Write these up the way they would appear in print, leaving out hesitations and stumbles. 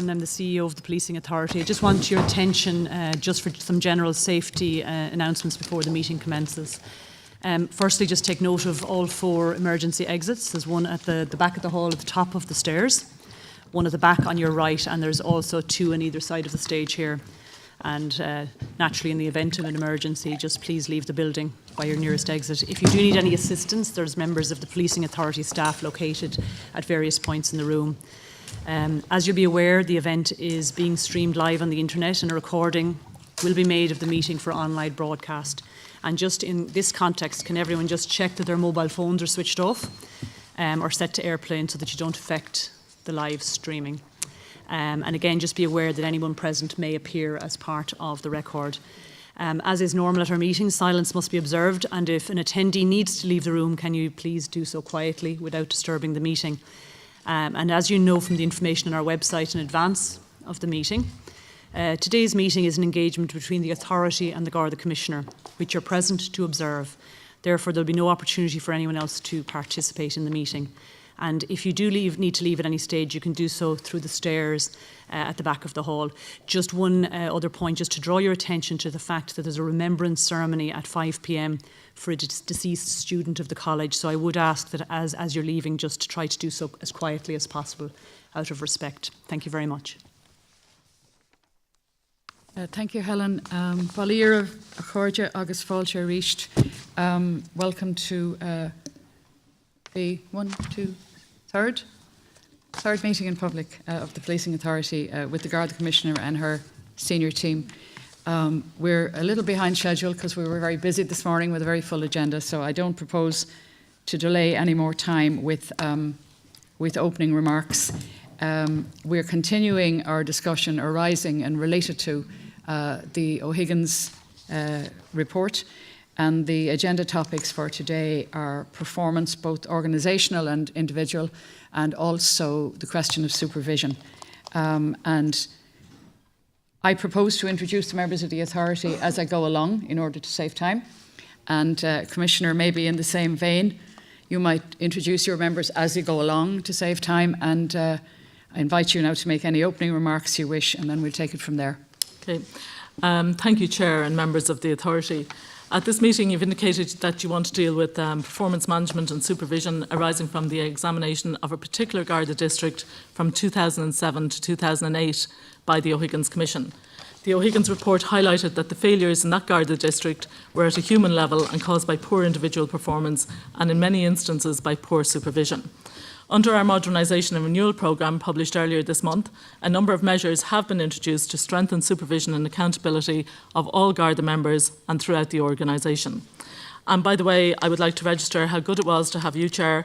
and I'm the CEO of the Policing Authority. I just want your attention just for some general safety announcements before the meeting commences. Firstly, just take note of all 4 emergency exits. There's one at the back of the hall at the top of the stairs, one at the back on your right, and there's also 2 on either side of the stage here. And naturally, in the event of an emergency, just please leave the building by your nearest exit. If you do need any assistance, there's members of the Policing Authority staff located at various points in the room. As you'll be aware, the event is being streamed live on the internet, and a recording will be made of the meeting for online broadcast. And just in this context, can everyone just check that their mobile phones are switched off or set to airplane so that you don't affect the live streaming? And again, just be aware that anyone present may appear as part of the record. As is normal at our meetings, silence must be observed, and if an attendee needs to leave the room, can you please do so quietly without disturbing the meeting? And as you know from the information on our website in advance of the meeting, today's meeting is an engagement between the authority and the Garda Commissioner, which you're present to observe. Therefore, there'll be no opportunity for anyone else to participate in the meeting. And if you do need to leave at any stage, you can do so through the stairs at the back of the hall. Just one other point, just to draw your attention to the fact that there's a remembrance ceremony at 5 p.m. for a deceased student of the college. So I would ask that as you're leaving, just to try to do so as quietly as possible out of respect. Thank you very much. Thank you, Helen. Balaíra a chuirde agus fáilte ríist. Welcome to the third meeting in public of the Policing Authority with the Garda Commissioner and her senior team. We're a little behind schedule because we were very busy this morning with a very full agenda, so I don't propose to delay any more time with opening remarks. We're continuing our discussion arising and related to the O'Higgins report. And the agenda topics for today are performance, both organisational and individual, and also the question of supervision. And I propose to introduce the members of the authority as I go along in order to save time. And Commissioner, maybe in the same vein, you might introduce your members as you go along to save time. And I invite you now to make any opening remarks you wish, and then we'll take it from there. Okay. Thank you, Chair and members of the authority. At this meeting, you've indicated that you want to deal with performance management and supervision arising from the examination of a particular Garda district from 2007 to 2008 by the O'Higgins Commission. The O'Higgins report highlighted that the failures in that Garda district were at a human level and caused by poor individual performance and in many instances by poor supervision. Under our Modernisation and Renewal programme published earlier this month, a number of measures have been introduced to strengthen supervision and accountability of all Garda members and throughout the organisation. And by the way, I would like to register how good it was to have you, Chair,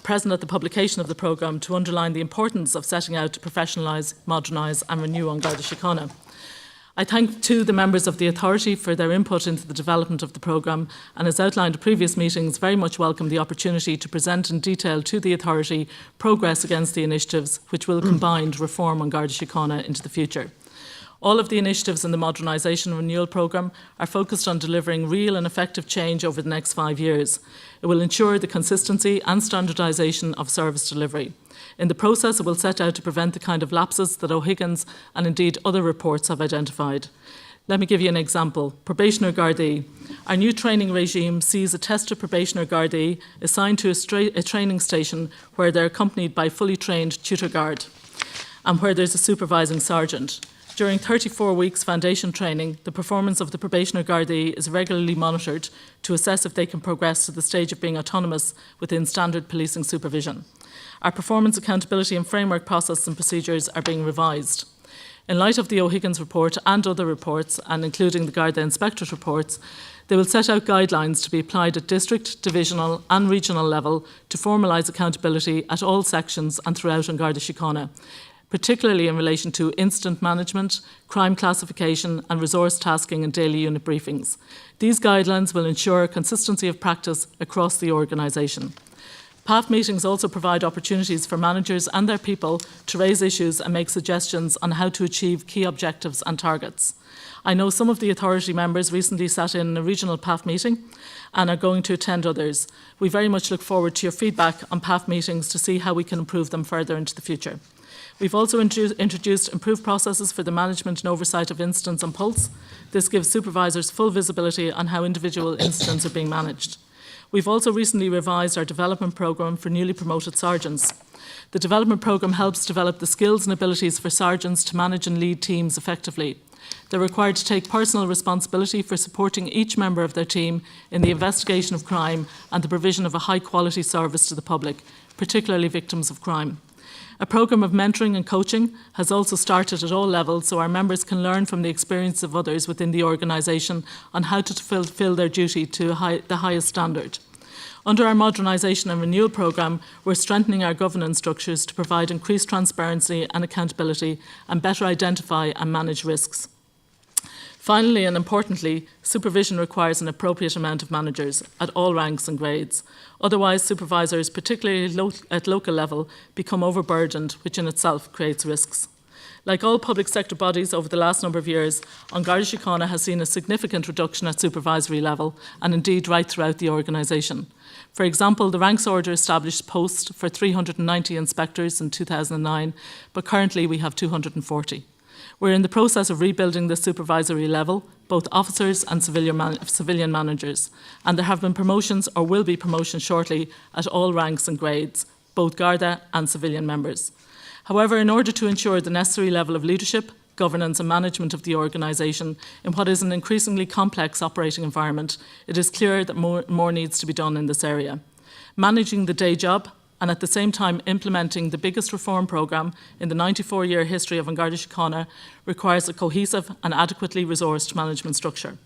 present at the publication of the programme to underline the importance of setting out to professionalise, modernise and renew on Garda Síochána. I thank too the members of the authority for their input into the development of the programme, and as outlined at previous meetings, very much welcome the opportunity to present in detail to the authority progress against the initiatives which will combine reform on Garda Síochána into the future. All of the initiatives in the Modernisation and Renewal programme are focused on delivering real and effective change over the next 5 years. It will ensure the consistency and standardisation of service delivery. In the process, it will set out to prevent the kind of lapses that O'Higgins and indeed other reports have identified. Let me give you an example. Probationer Gardaí. Our new training regime sees a tested probationer Gardaí assigned to a training station where they're accompanied by fully trained tutor guard and where there's a supervising sergeant. During 34 weeks foundation training, the performance of the probationer Gardaí is regularly monitored to assess if they can progress to the stage of being autonomous within standard policing supervision. Our performance accountability and framework process and procedures are being revised. In light of the O'Higgins report and other reports, and including the Garda Inspectorate reports, they will set out guidelines to be applied at district, divisional and regional level to formalise accountability at all sections and throughout on Garda Síochána, particularly in relation to incident management, crime classification and resource tasking and daily unit briefings. These guidelines will ensure consistency of practice across the organisation. PAF meetings also provide opportunities for managers and their people to raise issues and make suggestions on how to achieve key objectives and targets. I know some of the authority members recently sat in a regional PAF meeting and are going to attend others. We very much look forward to your feedback on PAF meetings to see how we can improve them further into the future. We've also introduced improved processes for the management and oversight of incidents on Pulse. This gives supervisors full visibility on how individual incidents are being managed. We've also recently revised our development programme for newly promoted sergeants. The development programme helps develop the skills and abilities for sergeants to manage and lead teams effectively. They're required to take personal responsibility for supporting each member of their team in the investigation of crime and the provision of a high-quality service to the public, particularly victims of crime. A programme of mentoring and coaching has also started at all levels so our members can learn from the experience of others within the organisation on how to fulfil their duty to the highest standard. Under our modernisation and renewal programme, we're strengthening our governance structures to provide increased transparency and accountability and better identify and manage risks. Finally and importantly, supervision requires an appropriate amount of managers at all ranks and grades. Otherwise, supervisors, particularly at local level, become overburdened, which in itself creates risks. Like all public sector bodies over the last number of years, Garda Síochána has seen a significant reduction at supervisory level and indeed right throughout the organisation. For example, the ranks order established posts for 390 inspectors in 2009, but currently we have 240. We're in the process of rebuilding the supervisory level, both officers and civilian managers, and there have been promotions or will be promotions shortly at all ranks and grades, both Garda and civilian members. However, in order to ensure the necessary level of leadership, governance and management of the organisation in what is an increasingly complex operating environment, it is clear that more needs to be done in this area. Managing the day job and at the same time implementing the biggest reform programme in the 94-year history of Garda Síochána requires a cohesive and adequately resourced management structure.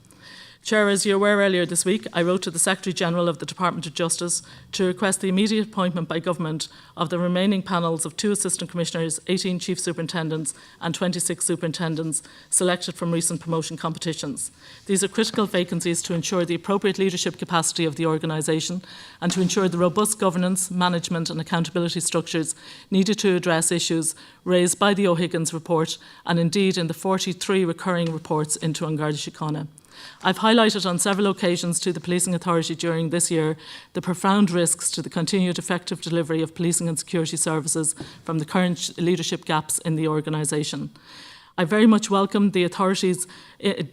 Chair, as you're aware, earlier this week, I wrote to the Secretary-General of the Department of Justice to request the immediate appointment by Government of the remaining panels of 2 Assistant Commissioners, 18 Chief Superintendents and 26 Superintendents selected from recent promotion competitions. These are critical vacancies to ensure the appropriate leadership capacity of the organisation and to ensure the robust governance, management and accountability structures needed to address issues raised by the O'Higgins report and indeed in the 43 recurring reports into Garda Síochána. I've highlighted on several occasions to the Policing Authority during this year the profound risks to the continued effective delivery of policing and security services from the current leadership gaps in the organisation. I very much welcome the authority's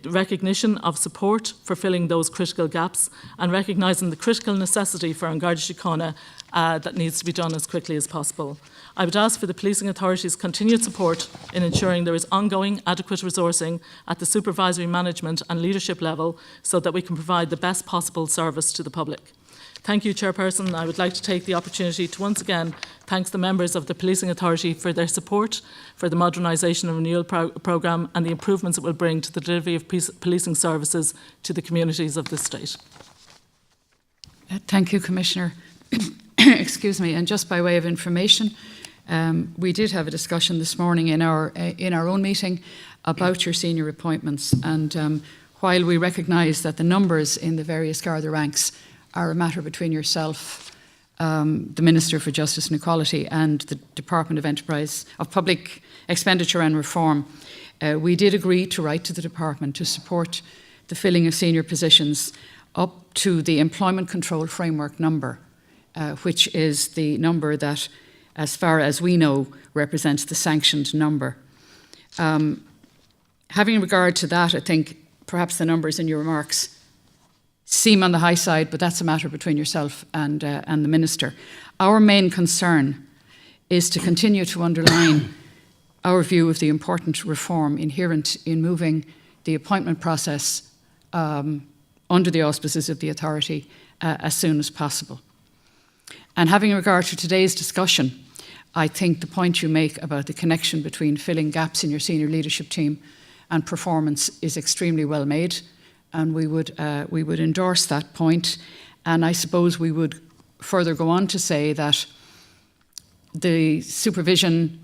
recognition of support for filling those critical gaps and recognising the critical necessity for Garda Síochána that needs to be done as quickly as possible. I would ask for the Policing Authority's continued support in ensuring there is ongoing adequate resourcing at the supervisory management and leadership level so that we can provide the best possible service to the public. Thank you, Chairperson. I would like to take the opportunity to once again thank the members of the Policing Authority for their support for the modernisation and renewal programme and the improvements it will bring to the delivery of policing services to the communities of this state. Thank you, Commissioner. Excuse me. And just by way of information, we did have a discussion this morning in our own meeting about your senior appointments. And while we recognise that the numbers in the various Garda ranks are a matter between yourself, the Minister for Justice and Equality, and the Department of Public Expenditure and Reform, we did agree to write to the Department to support the filling of senior positions up to the Employment Control Framework number, which is the number that, as far as we know, represents the sanctioned number. Having regard to that, I think perhaps the numbers in your remarks seem on the high side, but that's a matter between yourself and the Minister. Our main concern is to continue to underline our view of the important reform inherent in moving the appointment process under the auspices of the authority as soon as possible. And having regard to today's discussion, I think the point you make about the connection between filling gaps in your senior leadership team and performance is extremely well made, and we would endorse that point. And I suppose we would further go on to say that the supervision,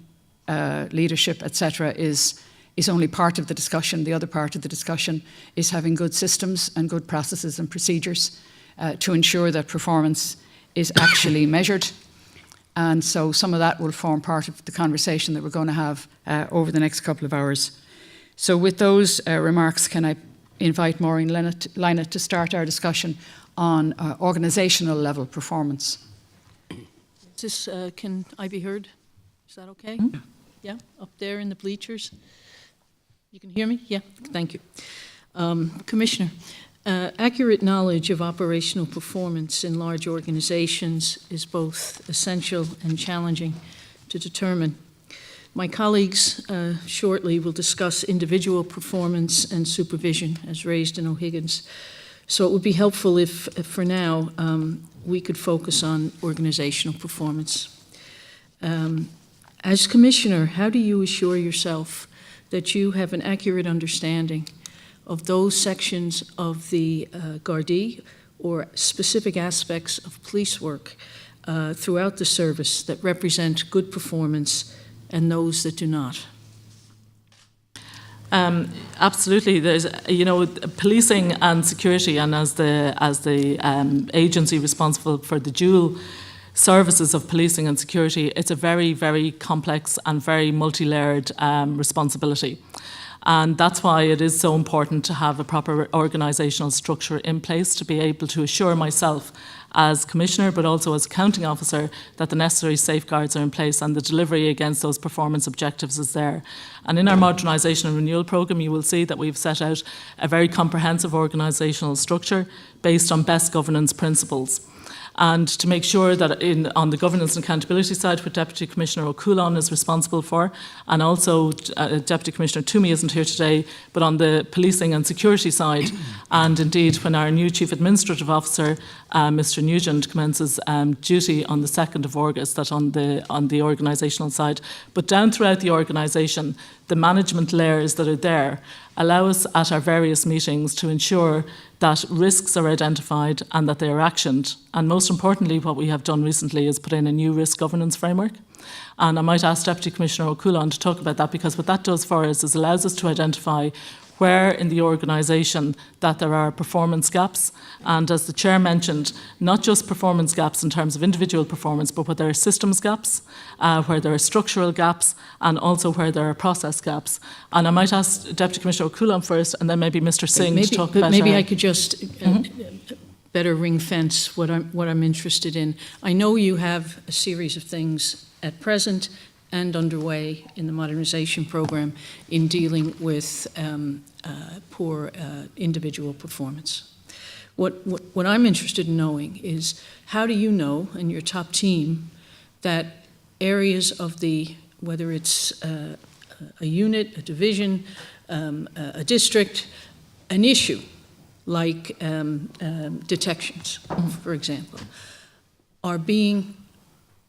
leadership, etc., is only part of the discussion. The other part of the discussion is having good systems and good processes and procedures to ensure that performance is actually measured. And so some of that will form part of the conversation that we're going to have over the next couple of hours. So with those remarks, can I invite Maureen Lynott to start our discussion on organisational level performance. Can I be heard? Is that okay? Yeah, up there in the bleachers. You can hear me? Yeah, thank you. Commissioner, accurate knowledge of operational performance in large organizations is both essential and challenging to determine. My colleagues shortly will discuss individual performance and supervision as raised in O'Higgins. So it would be helpful if for now, we could focus on organizational performance. As Commissioner, how do you assure yourself that you have an accurate understanding of those sections of the Garda or specific aspects of police work throughout the service that represent good performance and those that do not? Absolutely. There's, policing and security, and as the agency responsible for the dual services of policing and security, it's a very, very complex and very multi-layered responsibility. And that's why it is so important to have a proper organisational structure in place to be able to assure myself as Commissioner, but also as Accounting Officer, that the necessary safeguards are in place and the delivery against those performance objectives is there. And in our modernisation and renewal programme, you will see that we've set out a very comprehensive organisational structure based on best governance principles. And to make sure that on the governance and accountability side, what Deputy Commissioner O'Coulon is responsible for, and also Deputy Commissioner Toomey isn't here today, but on the policing and security side, and indeed when our new Chief Administrative Officer, Mr Nugent, commences duty on the 2nd of August, that on the organisational side. But down throughout the organisation, the management layers that are there allow us at our various meetings to ensure that risks are identified and that they are actioned. And most importantly, what we have done recently is put in a new risk governance framework. And I might ask Deputy Commissioner O'Coulon to talk about that, because what that does for us is allows us to identify where in the organisation that there are performance gaps. And as the Chair mentioned, not just performance gaps in terms of individual performance, but where there are systems gaps, where there are structural gaps, and also where there are process gaps. And I might ask Deputy Commissioner O'Coulon first, and then maybe Mr Singh to talk about... Maybe I could just better ring fence what I'm interested in. I know you have a series of things at present and underway in the modernisation programme in dealing with poor individual performance. What I'm interested in knowing is, how do you know, and your top team, that areas of whether it's a unit, a division, a district, an issue like detections, for example, are being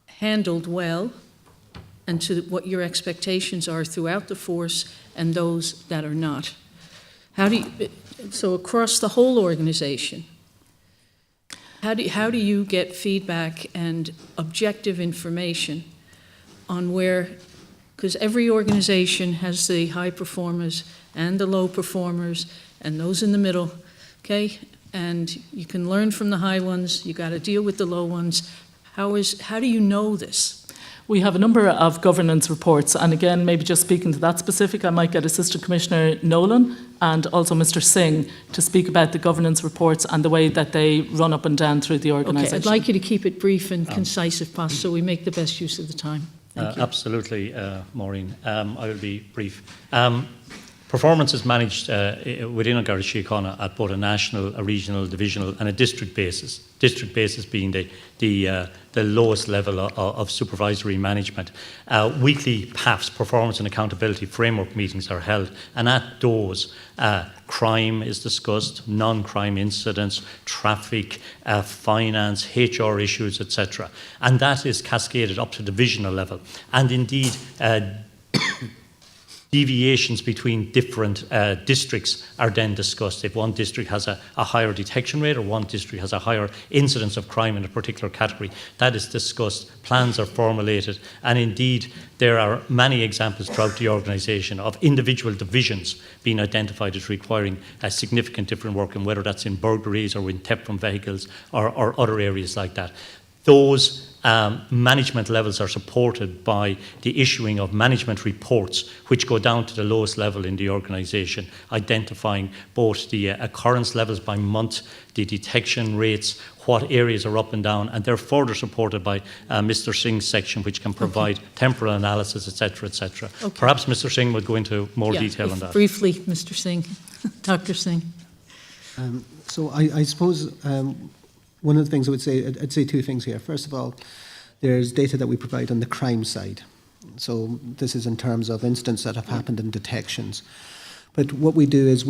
handled well, and to what your expectations are throughout the force, and those that are not? So across the whole organization, how do you get feedback and objective information on where, because every organization has the high performers and the low performers and those in the middle, okay? And you can learn from the high ones, you got to deal with the low ones. How do you know this? We have a number of governance reports, and again, maybe just speaking to that specific, I might get Assistant Commissioner Nolan and also Mr Singh to speak about the governance reports and the way that they run up and down through the organisation. Okay, I'd like you to keep it brief and concise if possible, so we make the best use of the time. Thank you. Absolutely, Maureen. I will be brief. Performance is managed within a Garda Síochána at both a national, a regional, divisional and a district basis. District basis being the lowest level of supervisory management. Weekly PAFs, Performance and Accountability Framework meetings, are held, and at those crime is discussed, non-crime incidents, traffic, finance, HR issues, etc. And that is cascaded up to divisional level. And indeed, deviations between different districts are then discussed. If one district has a higher detection rate, or one district has a higher incidence of crime in a particular category, that is discussed, plans are formulated, and indeed there are many examples throughout the organisation of individual divisions being identified as requiring a significant different work, and whether that's in burglaries or in theft from vehicles or other areas like that. Those management levels are supported by the issuing of management reports, which go down to the lowest level in the organisation, identifying both the occurrence levels by month, the detection rates, what areas are up and down, and they're further supported by Mr. Singh's section, which can provide temporal analysis, etc., etc. Okay. Perhaps Mr. Singh would go into more detail on that. Briefly, Mr. Singh, Dr. Singh. So I suppose one of the things I'd say two things here. First of all, there's data that we provide on the crime side. So this is in terms of incidents that have happened and detections. But what we do is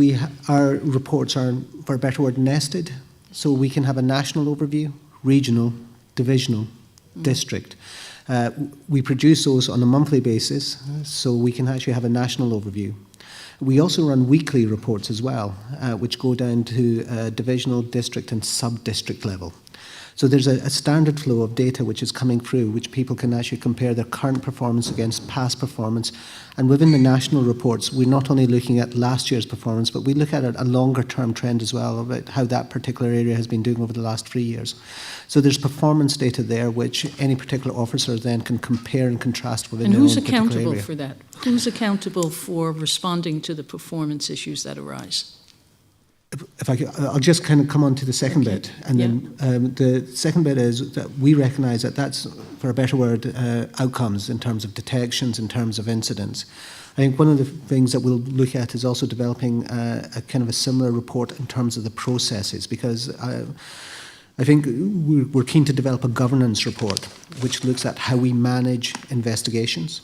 our reports are, for a better word, nested. So we can have a national overview, regional, divisional, district. We produce those on a monthly basis, so we can actually have a national overview. We also run weekly reports as well, which go down to divisional, district and sub-district level. So there's a standard flow of data which is coming through, which people can actually compare their current performance against past performance. And within the national reports, we're not only looking at last year's performance, but we look at a longer term trend as well, about how that particular area has been doing over the last 3 years. So there's performance data there, which any particular officer then can compare and contrast within their own particular area. And who's accountable for that? Who's accountable for responding to the performance issues that arise? If I'll just kind of come on to the second bit. And then the second bit is that we recognise that that's, for a better word, outcomes in terms of detections, in terms of incidents. I think one of the things that we'll look at is also developing a kind of a similar report in terms of the processes, because I think we're keen to develop a governance report which looks at how we manage investigations,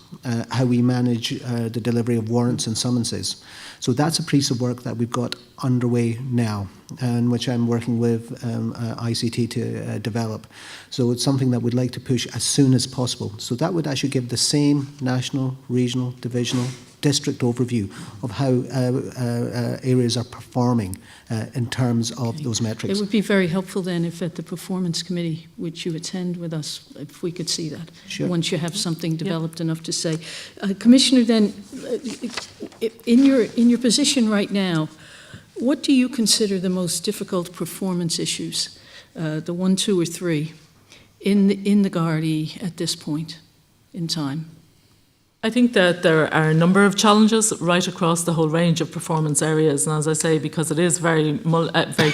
how we manage the delivery of warrants and summonses. So that's a piece of work that we've got underway now, and which I'm working with ICT to develop. So it's something that we'd like to push as soon as possible. So that would actually give the same national, regional, divisional, district overview of how areas are performing in terms of those metrics. It would be very helpful then if at the performance committee, which you attend with us, if we could see that, Sure. once you have something developed enough to say. Commissioner, then, in your position right now, what do you consider the most difficult performance issues, the 1, 2, or 3, in the Gardaí at this point in time? I think that there are a number of challenges right across the whole range of performance areas, and as I say, because it is very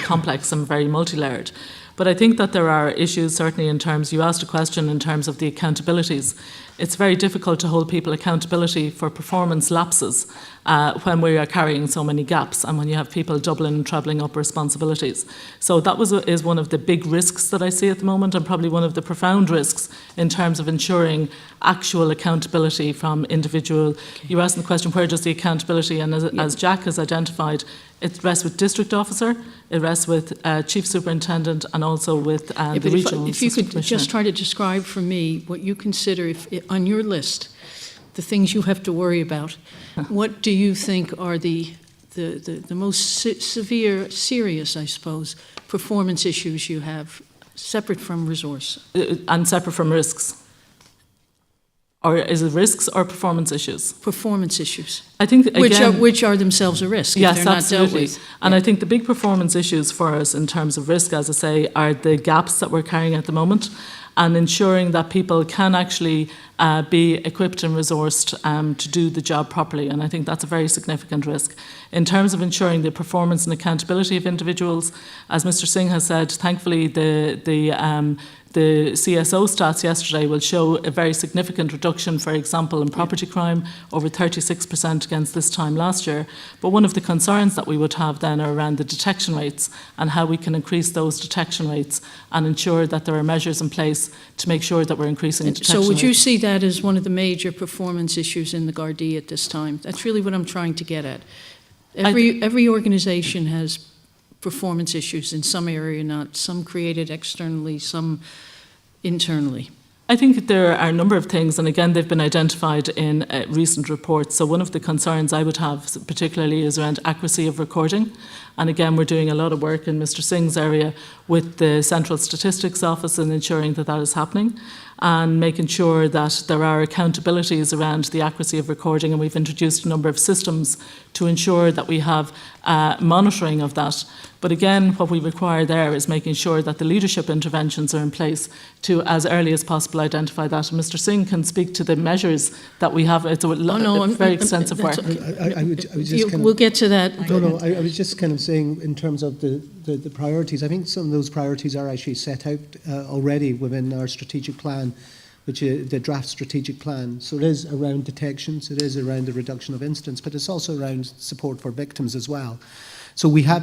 complex and very multi-layered. But I think that there are issues, certainly in terms, you asked a question in terms of the accountabilities. It's very difficult to hold people accountability for performance lapses when we are carrying so many gaps and when you have people doubling and trebling up responsibilities. So that is one of the big risks that I see at the moment, and probably one of the profound risks in terms of ensuring actual accountability from individual. You asked the question, where does the accountability, and as Jack has identified, it rests with district officer, it rests with chief superintendent, and also with the regional If you could commissioner. just try to describe for me what you consider, on your list, the things you have to worry about, what do you think are the most severe, serious, I suppose, performance issues you have, separate from resource? And separate from risks? Or is it risks or performance issues? Performance issues. I think, again, which are themselves a risk if yes, they're not absolutely. dealt with. And I think the big performance issues for us in terms of risk, as I say, are the gaps that we're carrying at the moment, and ensuring that people can actually be equipped and resourced to do the job properly. And I think that's a very significant risk. In terms of ensuring the performance and accountability of individuals, as Mr. Singh has said, thankfully the CSO stats yesterday will show a very significant reduction, for example, in property crime, over 36% against this time last year. But one of the concerns that we would have then are around the detection rates and how we can increase those detection rates and ensure that there are measures in place to make sure that we're increasing detection rates. So would you see that as one of the major performance issues in the Gardaí at this time? That's really what I'm trying to get at. Every organisation has performance issues in some area, not some created externally, some internally. I think there are a number of things, and again, they've been identified in recent reports. So one of the concerns I would have particularly is around accuracy of recording. And again, we're doing a lot of work in Mr. Singh's area with the Central Statistics Office in ensuring that that is happening and making sure that there are accountabilities around the accuracy of recording. And we've introduced a number of systems to ensure that we have monitoring of that. But again, what we require there is making sure that the leadership interventions are in place to, as early as possible, identify that. And Mr. Singh can speak to the measures that we have. It's very extensive work. I would just kind of, We'll get to that. No, I was just kind of saying in terms of the priorities, I think some of those priorities are actually set out already within our strategic plan, which is the draft strategic plan. So it is around detections, it is around the reduction of incidents, but it's also around support for victims as well. So we have,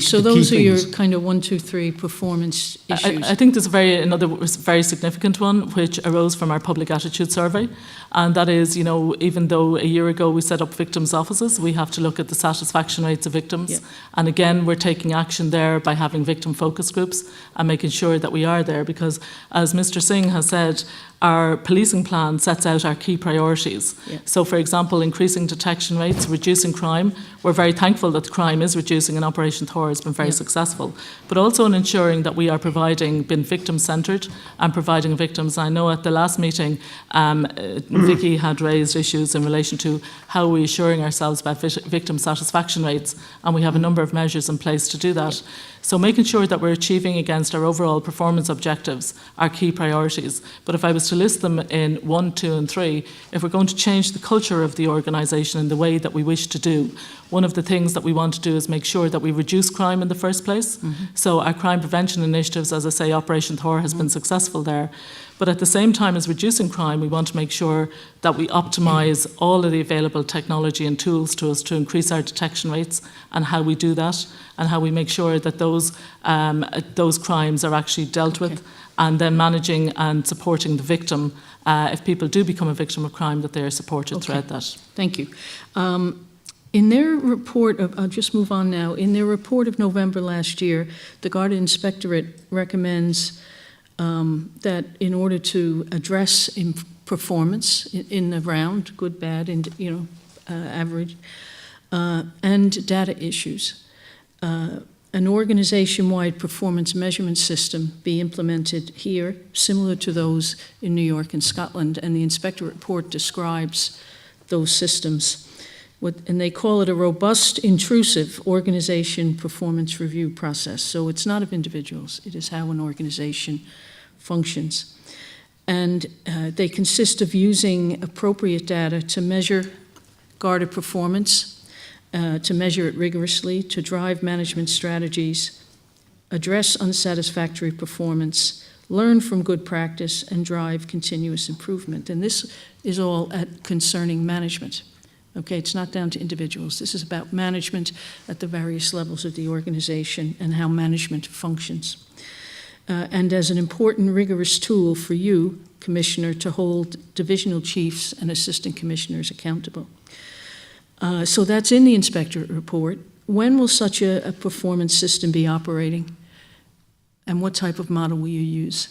So those are your kind of 1, 2, 3 performance issues. I think there's another very significant one which arose from our public attitude survey, and that is, even though a year ago we set up victims' offices, we have to look at the satisfaction rates of victims. Yeah. And again, we're taking action there by having victim focus groups and making sure that we are there, because as Mr. Singh has said, our policing plan sets out our key priorities. Yeah. So, for example, increasing detection rates, reducing crime. We're very thankful that crime is reducing and Operation Thor has been very successful. But also in ensuring that we are being victim-centred and providing victims. I know at the last meeting, Vicky had raised issues in relation to how we're assuring ourselves about victim satisfaction rates, and we have a number of measures in place to do that. So making sure that we're achieving against our overall performance objectives are key priorities. But if I was to list them in 1, 2 and 3, if we're going to change the culture of the organisation in the way that we wish to do, one of the things that we want to do is make sure that we reduce crime in the first place. So our crime prevention initiatives, as I say, Operation Thor has been successful there. But at the same time as reducing crime, we want to make sure that we optimise all of the available technology and tools to us to increase our detection rates, and how we do that, and how we make sure that those crimes are actually dealt with, and then managing and supporting the victim. If people do become a victim of crime, that they are supported throughout that. Thank you. In their report, I'll just move on now. In their report of November last year, the Garda Inspectorate recommends that in order to address performance in the round, good, bad, and average, and data issues, an organization-wide performance measurement system be implemented here, similar to those in New York and Scotland, and the inspector report describes those systems. And they call it a robust, intrusive organization performance review process. So it's not of individuals, it is how an organization functions. And they consist of using appropriate data to measure Garda performance, to measure it rigorously, to drive management strategies, address unsatisfactory performance, learn from good practice, and drive continuous improvement. And this is all concerning management. Okay, it's not down to individuals. This is about management at the various levels of the organization and how management functions. And as an important, rigorous tool for you, Commissioner, to hold divisional chiefs and assistant commissioners accountable. So that's in the inspectorate report. When will such a performance system be operating? And what type of model will you use?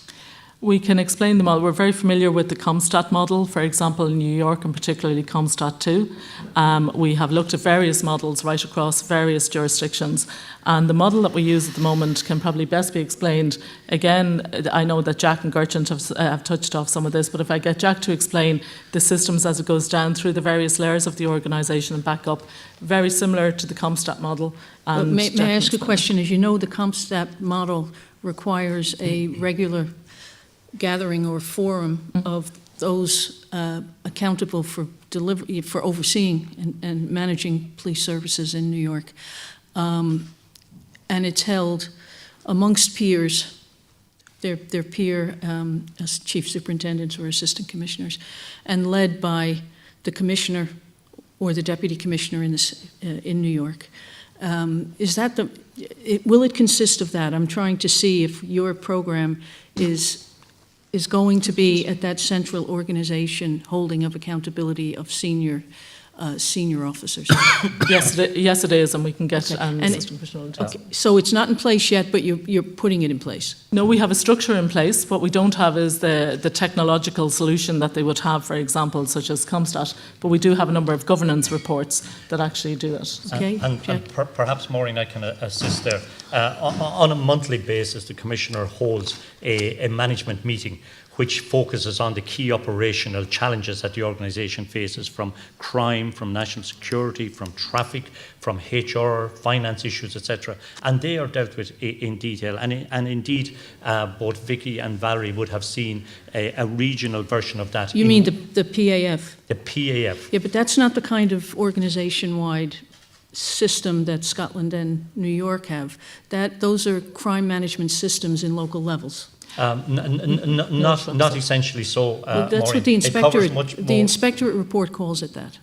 We can explain the model. We're very familiar with the ComStat model, for example, in New York, and particularly ComStat 2. We have looked at various models right across various jurisdictions, and the model that we use at the moment can probably best be explained. Again, I know that Jack and Gertrude have touched off some of this, but if I get Jack to explain the systems as it goes down through the various layers of the organisation and back up, very similar to the ComStat model. And may I ask a question? As you know, the ComStat model requires a regular gathering or forum of those accountable for delivery, for overseeing and managing police services in New York. And it's held amongst peers, their peer as chief superintendents or assistant commissioners, and led by the commissioner or the deputy commissioner in New York. Is that will it consist of that? I'm trying to see if your program is going to be at that central organization holding of accountability of senior officers. Yes, it is, and we can get Assistant Commissioner to okay. So it's not in place yet, but you're putting it in place. No, we have a structure in place. What we don't have is the technological solution that they would have, for example, such as ComStat, but we do have a number of governance reports that actually do that. Okay, and perhaps, Maureen, I can assist there. On a monthly basis, the Commissioner holds a management meeting which focuses on the key operational challenges that the organisation faces, from crime, from national security, from traffic, from HR, finance issues, etc. And they are dealt with in detail. And indeed, both Vicky and Valerie would have seen a regional version of that. You mean the PAF? The PAF. Yeah, but that's not the kind of organisation-wide system that Scotland and New York have. Those are crime management systems in local levels. Not essentially so. Well, that's Maureen. what the inspectorate, much more. the inspectorate report calls it that.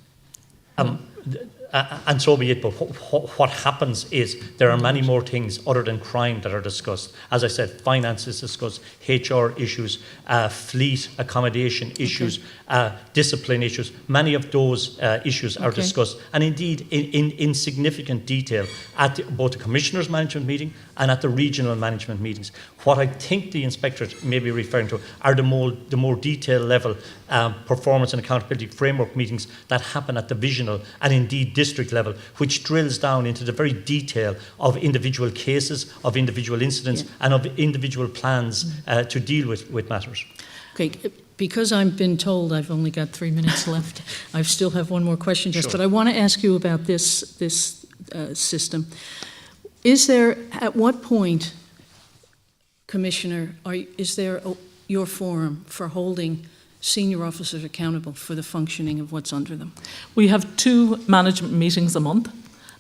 And so be it, but what happens is there are many more things other than crime that are discussed. As I said, finance is discussed, HR issues, fleet accommodation issues, discipline issues. Many of those issues are discussed, and indeed in significant detail at both the Commissioners' Management Meeting and at the regional management meetings. What I think the Inspectorate may be referring to are the more detailed level performance and accountability framework meetings that happen at divisional and indeed district level, which drills down into the very detail of individual cases, of individual incidents, and of individual plans to deal with matters. Okay, because I've been told I've only got 3 minutes left, I still have one more question, Sure. but I want to ask you about this system. Is there, at what point, Commissioner, is there your forum for holding senior officers accountable for the functioning of what's under them? We have 2 management meetings a month.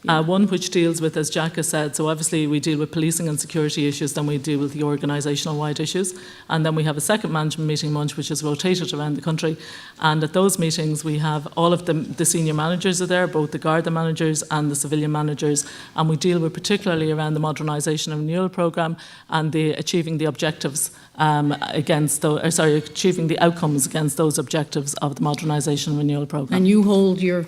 One which deals with, as Jack has said, so obviously we deal with policing and security issues, then we deal with the organisational wide issues, and then we have a second management meeting month which is rotated around the country, and at those meetings we have all of the senior managers are there, both the Garda managers and the civilian managers, and we deal with particularly around the modernisation and renewal programme and the achieving the objectives achieving the outcomes against those objectives of the modernisation and renewal programme. And you hold your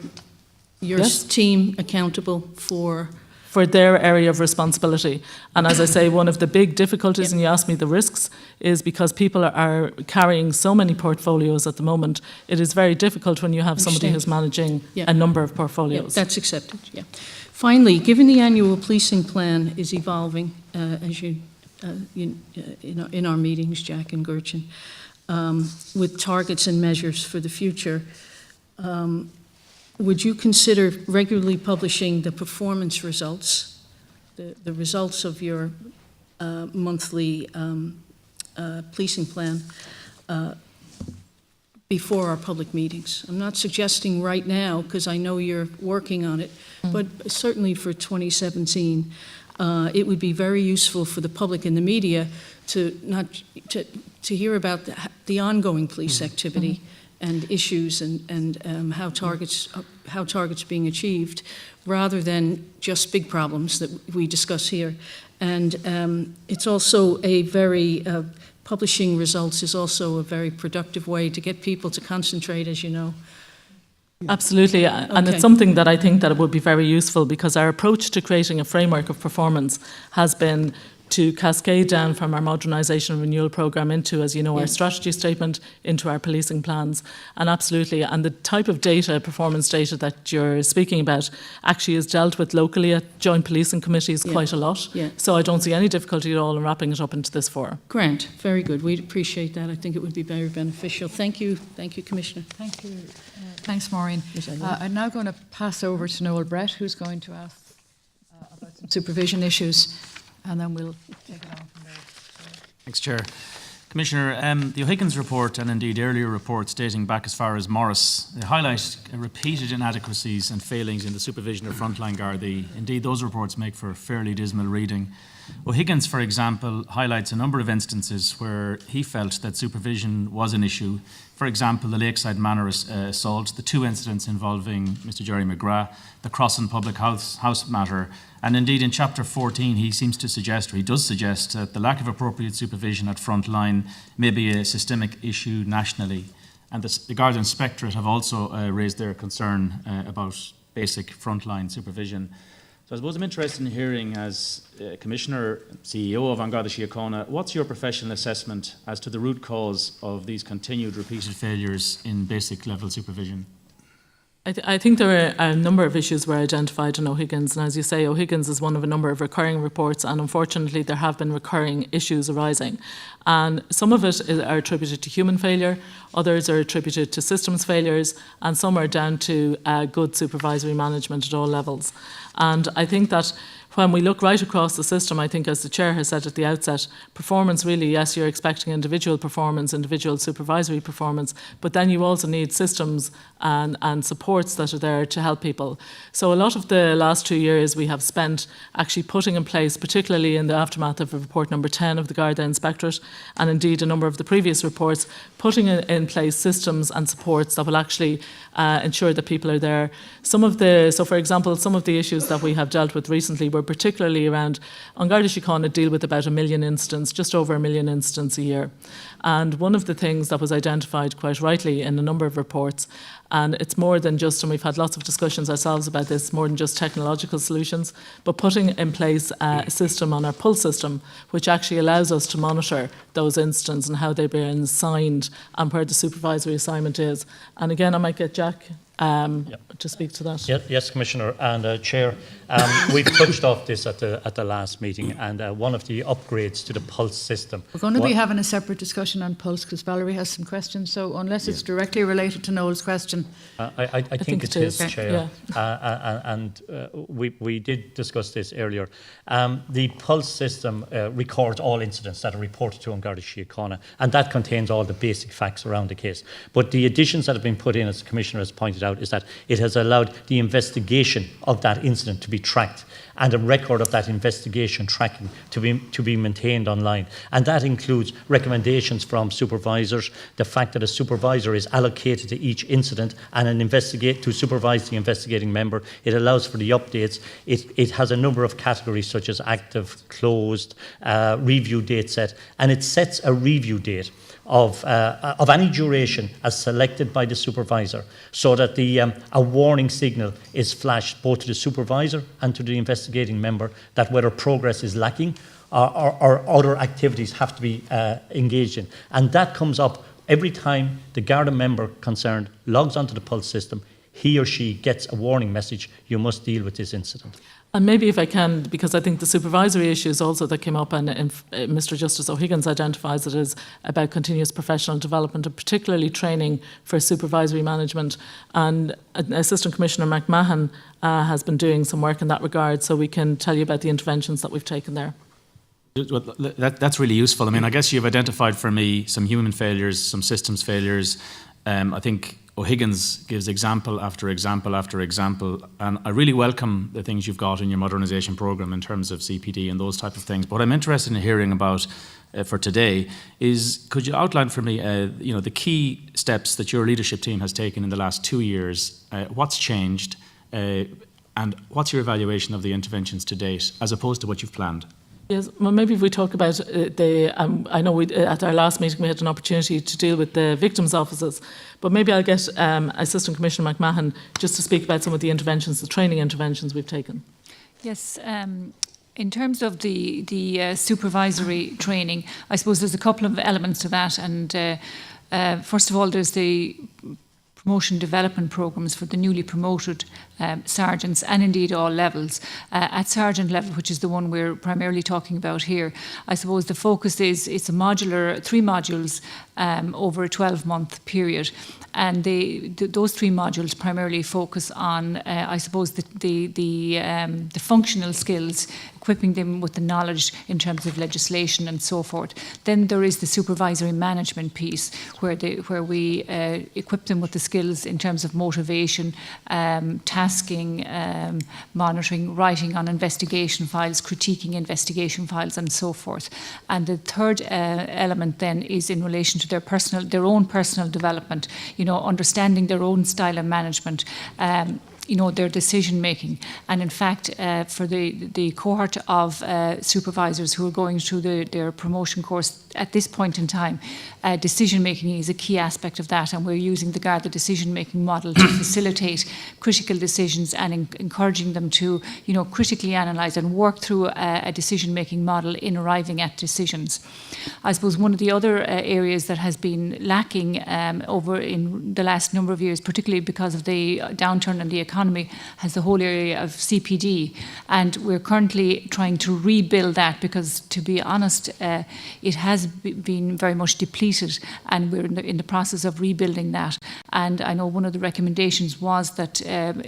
Yes. team accountable for their area of responsibility. And as I say, one of the big difficulties, and you asked me the risks, is because people are carrying so many portfolios at the moment, it is very difficult when you have somebody who's managing a number of portfolios. Yeah, that's accepted, yeah. Finally, given the annual policing plan is evolving, as in our meetings, Jack and Gertjan, with targets and measures for the future, would you consider regularly publishing the performance results, the results of your monthly policing plan before our public meetings? I'm not suggesting right now, because I know you're working on it, but certainly for 2017, it would be very useful for the public and the media to hear about the ongoing police activity and issues and how targets are being achieved, rather than just big problems that we discuss here. And it's also a very publishing results is also a very productive way to get people to concentrate, as you know. Absolutely, and it's something that I think that it would be very useful, because our approach to creating a framework of performance has been to cascade down from our modernisation and renewal programme into, as you know, our strategy statement, into our policing plans. And absolutely, and the type of data, performance data that you're speaking about, actually is dealt with locally at joint policing committees quite a lot. Yeah. So I don't see any difficulty at all in wrapping it up into this forum. Grant, very good. We'd appreciate that. I think it would be very beneficial. Thank you, Commissioner. Thank you. Thanks, Maureen. I'm now going to pass over to Noel Brett, who's going to ask about some supervision issues, and then we'll take it on from there. Thanks, Chair. Commissioner, the O'Higgins report, and indeed earlier reports dating back as far as Morris, they highlight repeated inadequacies and failings in the supervision of frontline Gardaí. Indeed, those reports make for fairly dismal reading. O'Higgins, for example, highlights a number of instances where he felt that supervision was an issue. For example, the Lakeside Manor assault, the 2 incidents involving Mr. Jerry McGrath, the Crossan Public House matter, and indeed in Chapter 14 he seems to suggest, or he does suggest, that the lack of appropriate supervision at frontline may be a systemic issue nationally. And the Garda Inspectorate have also raised their concern about basic frontline supervision. So I suppose I'm interested in hearing, as Commissioner, CEO of Garda Síochána, what's your professional assessment as to the root cause of these continued repeated failures in basic level supervision? I think there are a number of issues were identified in O'Higgins, and as you say, O'Higgins is one of a number of recurring reports, and unfortunately there have been recurring issues arising. And some of it are attributed to human failure, others are attributed to systems failures, and some are down to good supervisory management at all levels. And I think that when we look right across the system, I think, as the Chair has said at the outset, performance really, yes, you're expecting individual performance, individual supervisory performance, but then you also need systems and supports that are there to help people. So a lot of the last 2 years we have spent actually putting in place, particularly in the aftermath of report number 10 of the Garda Inspectorate, and indeed a number of the previous reports, putting in place systems and supports that will actually ensure that people are there. So for example, some of the issues that we have dealt with recently were particularly around, on Garda Síochána deal with about 1 million incidents, just over 1 million incidents a year. And one of the things that was identified quite rightly in a number of reports, and it's more than just, and we've had lots of discussions ourselves about this, more than just technological solutions, but putting in place a system on our pulse system, which actually allows us to monitor those incidents and how they're being signed and where the supervisory assignment is. And again, I might get Jack to speak to that. Yes, Commissioner and Chair. We've touched off this at the last meeting, and one of the upgrades to the Pulse system. We're going to be having a separate discussion on Pulse because Valerie has some questions. So unless it's directly related to Noel's question, I think it is, Chair. Yeah. And we did discuss this earlier. The Pulse system records all incidents that are reported to on Garda Síochána, and that contains all the basic facts around the case. But the additions that have been put in, as the Commissioner has pointed out, is that it has allowed the investigation of that incident to be tracked and a record of that investigation tracking to be maintained online. And that includes recommendations from supervisors, the fact that a supervisor is allocated to each incident and to supervise the investigating member. It allows for the updates. It has a number of categories such as active, closed, review date set, and it sets a review date of any duration as selected by the supervisor, so that a warning signal is flashed both to the supervisor and to the investigating member that whether progress is lacking or other activities have to be engaged in. And that comes up every time the Garda member concerned logs onto the Pulse system. He or she gets a warning message: you must deal with this incident. And maybe if I can, because I think the supervisory issues also that came up, and Mr. Justice O'Higgins identifies it as about continuous professional development and particularly training for supervisory management. And Assistant Commissioner McMahon has been doing some work in that regard, so we can tell you about the interventions that we've taken there. Well, that's really useful. I mean, I guess you've identified for me some human failures, some systems failures. I think O'Higgins gives example after example after example, and I really welcome the things you've got in your modernisation programme in terms of CPD and those type of things. But what I'm interested in hearing about for today is, could you outline for me the key steps that your leadership team has taken in the last 2 years, what's changed, and what's your evaluation of the interventions to date as opposed to what you've planned? Yes, well, maybe if we talk about I know at our last meeting we had an opportunity to deal with the victims' offices, but maybe I'll get Assistant Commissioner McMahon just to speak about some of the interventions, the training interventions we've taken. Yes, in terms of the supervisory training, I suppose there's a couple of elements to that, and first of all, there's the promotion development programmes for the newly promoted sergeants, and indeed all levels. At sergeant level, which is the one we're primarily talking about here, I suppose the focus is it's a modular, 3 modules over a 12-month period. And those 3 modules primarily focus on, I suppose, the functional skills, equipping them with the knowledge in terms of legislation and so forth. Then there is the supervisory management piece, where we equip them with the skills in terms of motivation, tasking, monitoring, writing on investigation files, critiquing investigation files, and so forth. And the third element then is in relation to their own personal development. Understanding their own style of management, their decision making. And in fact, for the cohort of supervisors who are going through their promotion course at this point in time, decision making is a key aspect of that, and we're using the Garda decision making model to facilitate critical decisions and encouraging them to, critically analyse and work through a decision making model in arriving at decisions. I suppose one of the other areas that has been lacking over in the last number of years, particularly because of the downturn in the economy, has the whole area of CPD, and we're currently trying to rebuild that because, to be honest, it has been very much depleted, and we're in the process of rebuilding that. And I know one of the recommendations was that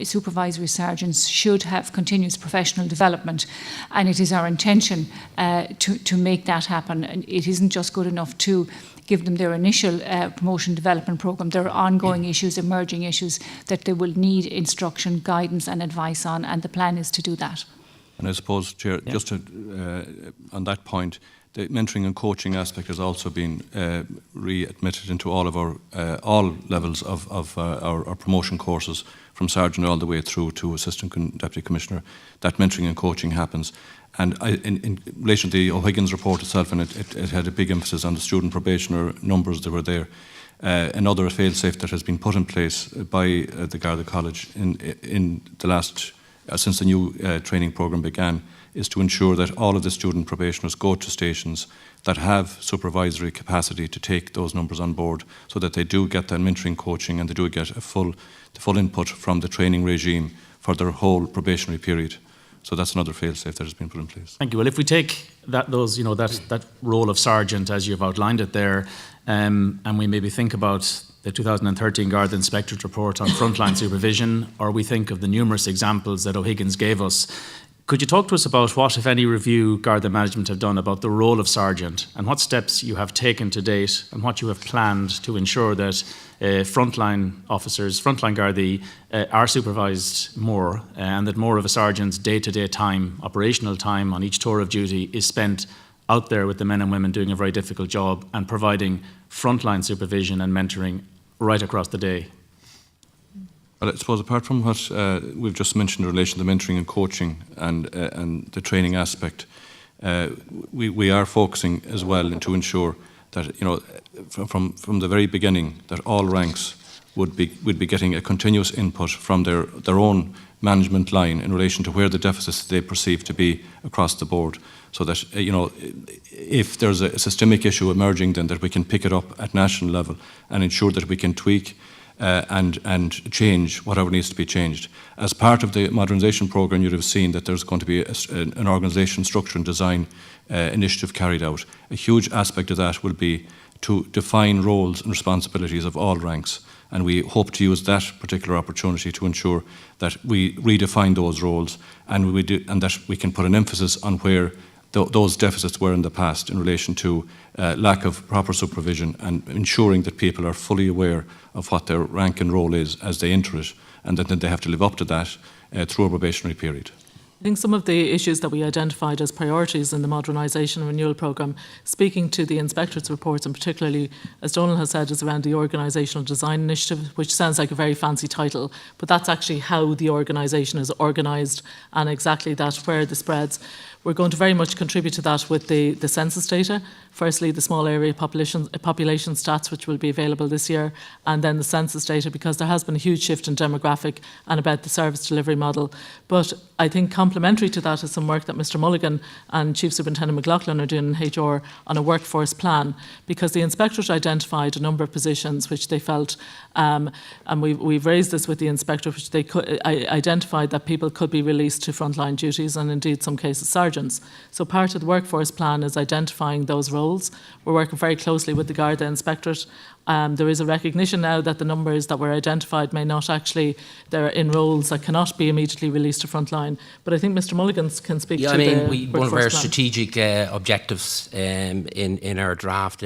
supervisory sergeants should have continuous professional development, and it is our intention to make that happen. And it isn't just good enough to give them their initial promotion development programme. There are ongoing issues, emerging issues that they will need instruction, guidance and advice on, and the plan is to do that. And I suppose, Chair, just to, on that point, the mentoring and coaching aspect has also been readmitted into all of our all levels of our promotion courses, from sergeant all the way through to assistant deputy commissioner. That mentoring and coaching happens. And in relation to the O'Higgins report itself, and it had a big emphasis on the student probationer numbers that were there. Another fail-safe that has been put in place by the Garda College in the last, since the new training programme began, is to ensure that all of the student probationers go to stations that have supervisory capacity to take those numbers on board, so that they do get that mentoring coaching and they do get the full input from the training regime for their whole probationary period. So that's another fail-safe that has been put in place. Thank you. Well, if we take that role of sergeant as you've outlined it there, and we maybe think about the 2013 Garda Inspectorate report on frontline supervision, or we think of the numerous examples that O'Higgins gave us, could you talk to us about what, if any, review Garda management have done about the role of sergeant, and what steps you have taken to date, and what you have planned to ensure that frontline officers, frontline Gardaí, are supervised more, and that more of a sergeant's day-to-day time, operational time on each tour of duty, is spent out there with the men and women doing a very difficult job and providing frontline supervision and mentoring right across the day? Well, I suppose apart from what we've just mentioned in relation to the mentoring and coaching and the training aspect, we are focusing as well to ensure that, from the very beginning, that all ranks would be getting a continuous input from their own management line in relation to where the deficits they perceive to be across the board, so that if there's a systemic issue emerging, then that we can pick it up at national level and ensure that we can tweak and change whatever needs to be changed. As part of the modernisation programme, you'd have seen that there's going to be an organisation structure and design initiative carried out. A huge aspect of that will be to define roles and responsibilities of all ranks, and we hope to use that particular opportunity to ensure that we redefine those roles and that we can put an emphasis on where those deficits were in the past in relation to lack of proper supervision, and ensuring that people are fully aware of what their rank and role is as they enter it, and that they have to live up to that through a probationary period. I think some of the issues that we identified as priorities in the modernisation and renewal programme, speaking to the Inspectorate's reports, and particularly, as Donald has said, is around the Organisational Design Initiative, which sounds like a very fancy title, but that's actually how the organisation is organised, and exactly that, where the spreads. We're going to very much contribute to that with the census data. Firstly, the small area population stats, which will be available this year, and then the census data, because there has been a huge shift in demographic and about the service delivery model. But I think complementary to that is some work that Mr Mulligan and Chief Superintendent McLaughlin are doing in HR on a workforce plan, because the Inspectorate identified a number of positions which they felt, and we've raised this with the Inspectorate, which they identified that people could be released to frontline duties, and indeed some cases sergeants. So part of the workforce plan is identifying those roles. We're working very closely with the Garda Inspectorate. There is a recognition now that the numbers that were identified may not actually, they're in roles that cannot be immediately released to frontline. But I think Mr Mulligan can speak to the one of our plan. strategic objectives in our draft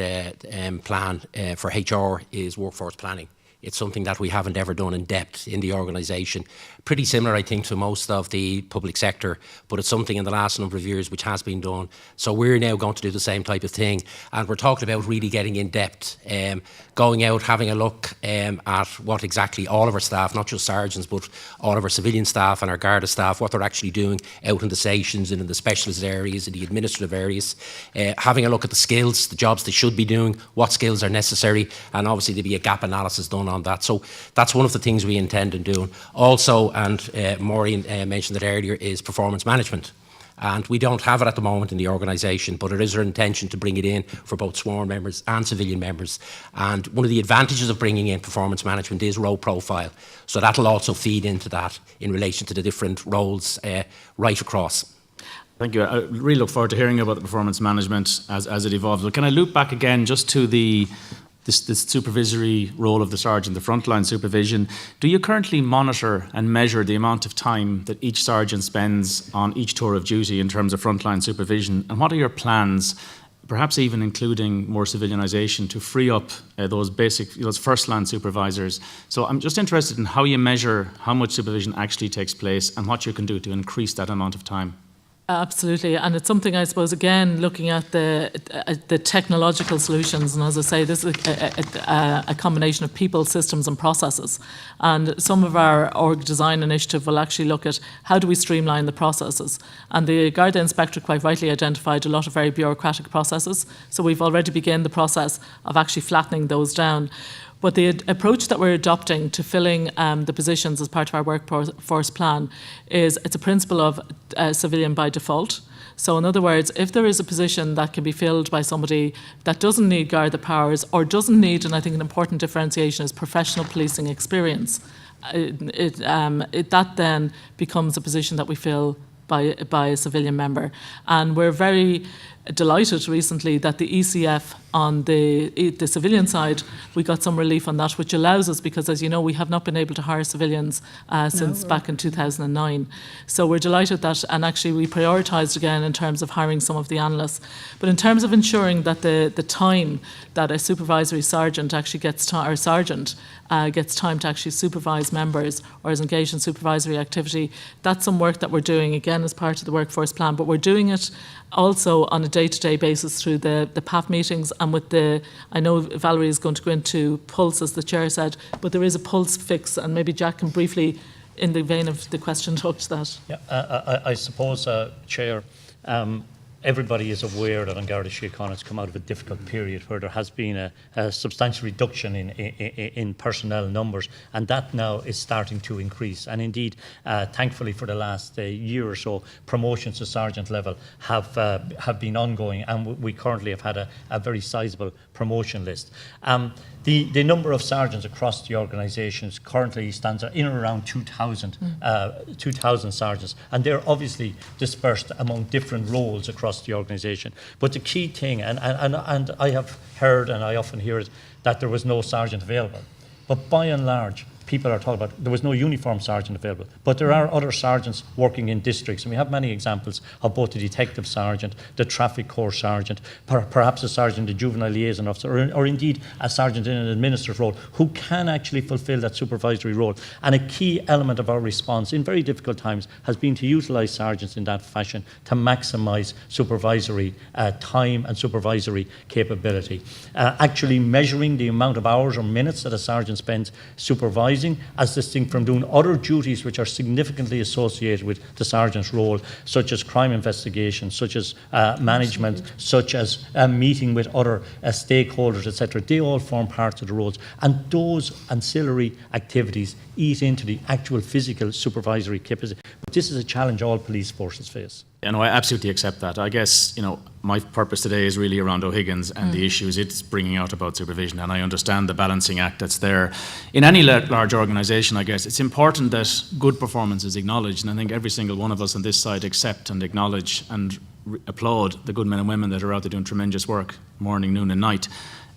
plan for HR is workforce planning. It's something that we haven't ever done in depth in the organisation, pretty similar, I think, to most of the public sector, but it's something in the last number of years which has been done. So we're now going to do the same type of thing, and we're talking about really getting in depth, going out, having a look at what exactly all of our staff, not just sergeants, but all of our civilian staff and our Garda staff, what they're actually doing out in the stations and in the specialist areas and the administrative areas, having a look at the skills, the jobs they should be doing, what skills are necessary, and obviously there'll be a gap analysis done on that. So that's one of the things we intend on doing. Also, and Maureen mentioned it earlier, is performance management. And we don't have it at the moment in the organisation, but it is our intention to bring it in for both sworn members and civilian members. And one of the advantages of bringing in performance management is role profile. So that'll also feed into that in relation to the different roles right across. Thank you. I really look forward to hearing about the performance management as it evolves. But can I loop back again just to this supervisory role of the sergeant, the frontline supervision? Do you currently monitor and measure the amount of time that each sergeant spends on each tour of duty in terms of frontline supervision? And what are your plans, perhaps even including more civilianisation, to free up those first-line supervisors? So I'm just interested in how you measure how much supervision actually takes place and what you can do to increase that amount of time. Absolutely, and it's something, I suppose, again, looking at the technological solutions, and as I say, this is a combination of people, systems and processes. And some of our org design initiative will actually look at how do we streamline the processes. And the Garda inspector quite rightly identified a lot of very bureaucratic processes, so we've already begun the process of actually flattening those down. But the approach that we're adopting to filling the positions as part of our workforce plan is it's a principle of civilian by default. So in other words, if there is a position that can be filled by somebody that doesn't need Garda powers or doesn't need, and I think an important differentiation is professional policing experience, that then becomes a position that we fill by a civilian member. And we're very delighted recently that the ECF on the civilian side, we got some relief on that, which allows us, because as you know, we have not been able to hire civilians since back in 2009. So we're delighted that, and actually we prioritised again in terms of hiring some of the analysts. But in terms of ensuring that the time that a supervisory sergeant actually gets time, or sergeant gets time to actually supervise members or is engaged in supervisory activity, that's some work that we're doing again as part of the workforce plan, but we're doing it also on a day-to-day basis through the PAF meetings, and with I know Valerie is going to go into Pulse, as the Chair said, but there is a Pulse fix, and maybe Jack can briefly, in the vein of the question, talk to that. Yeah, I suppose, Chair, everybody is aware that Garda Síochána has come out of a difficult period where there has been a substantial reduction in personnel numbers, and that now is starting to increase. And indeed, thankfully for the last year or so, promotions to sergeant level have been ongoing, and we currently have had a very sizable promotion list. The number of sergeants across the organisations currently stands in and around 2,000 sergeants, and they're obviously dispersed among different roles across the organisation. But the key thing, and I have heard, and I often hear it, that there was no sergeant available. But by and large, people are talking about there was no uniform sergeant available. But there are other sergeants working in districts, and we have many examples of both the detective sergeant, the traffic corps sergeant, perhaps a sergeant, a juvenile liaison officer, or indeed a sergeant in an administrative role, who can actually fulfil that supervisory role. And a key element of our response in very difficult times has been to utilise sergeants in that fashion to maximise supervisory time and supervisory capability. Actually measuring the amount of hours or minutes that a sergeant spends supervising, as distinct from doing other duties which are significantly associated with the sergeant's role, such as crime investigation, such as management, such as meeting with other stakeholders, etc. They all form parts of the roles, and those ancillary activities eat into the actual physical supervisory capacity. But this is a challenge all police forces face. Yeah, no, I absolutely accept that. I guess, my purpose today is really around O'Higgins and the issues it's bringing out about supervision, and I understand the balancing act that's there. In any large organisation, I guess, it's important that good performance is acknowledged, and I think every single one of us on this side accept and acknowledge and applaud the good men and women that are out there doing tremendous work, morning, noon and night.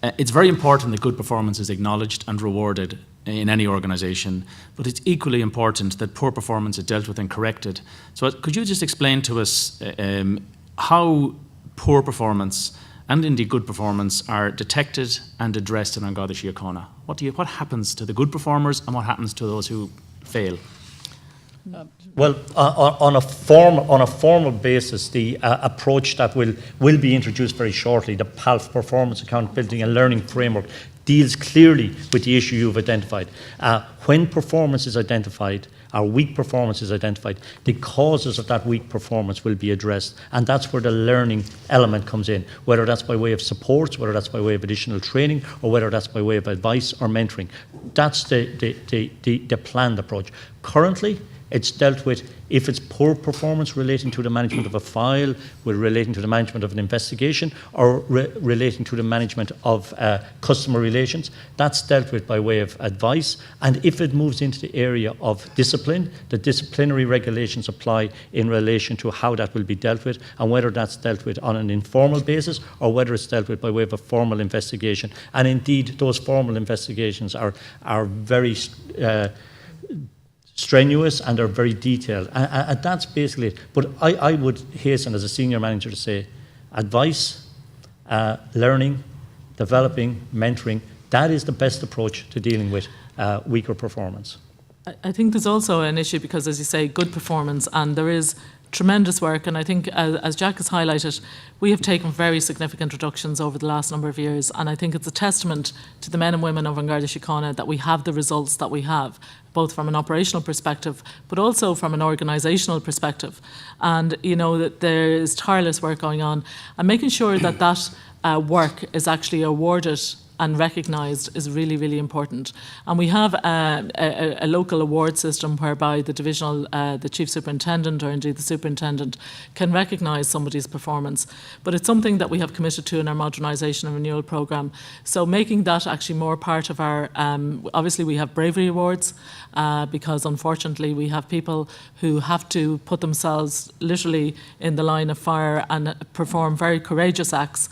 It's very important that good performance is acknowledged and rewarded in any organisation, but it's equally important that poor performance is dealt with and corrected. So could you just explain to us how poor performance and indeed good performance are detected and addressed in Garda Síochána? What happens to the good performers and what happens to those who fail? Well, on a formal basis, the approach that will be introduced very shortly, the PALF, Performance Accountability and Learning Framework, deals clearly with the issue you've identified. When performance is identified, our weak performance is identified, the causes of that weak performance will be addressed, and that's where the learning element comes in, whether that's by way of supports, whether that's by way of additional training, or whether that's by way of advice or mentoring. That's the planned approach. Currently, it's dealt with if it's poor performance relating to the management of a file, relating to the management of an investigation, or relating to the management of customer relations. That's dealt with by way of advice. And if it moves into the area of discipline, the disciplinary regulations apply in relation to how that will be dealt with, and whether that's dealt with on an informal basis or whether it's dealt with by way of a formal investigation. And indeed, those formal investigations are very strenuous and are very detailed, and that's basically it. But I would hasten as a senior manager to say advice, learning, developing, mentoring, that is the best approach to dealing with weaker performance. I think there's also an issue because, as you say, good performance, and there is tremendous work, and I think as Jack has highlighted, we have taken very significant reductions over the last number of years, and I think it's a testament to the men and women of Garda Síochána that we have the results that we have, both from an operational perspective but also from an organisational perspective. And you know that there is tireless work going on, and making sure that that work is actually awarded and recognised is really, really important. And we have a local award system whereby the divisional, the chief superintendent or indeed the superintendent can recognise somebody's performance. But it's something that we have committed to in our modernisation and renewal programme. So making that actually more part of our, obviously we have bravery awards because unfortunately we have people who have to put themselves literally in the line of fire and perform very courageous acts.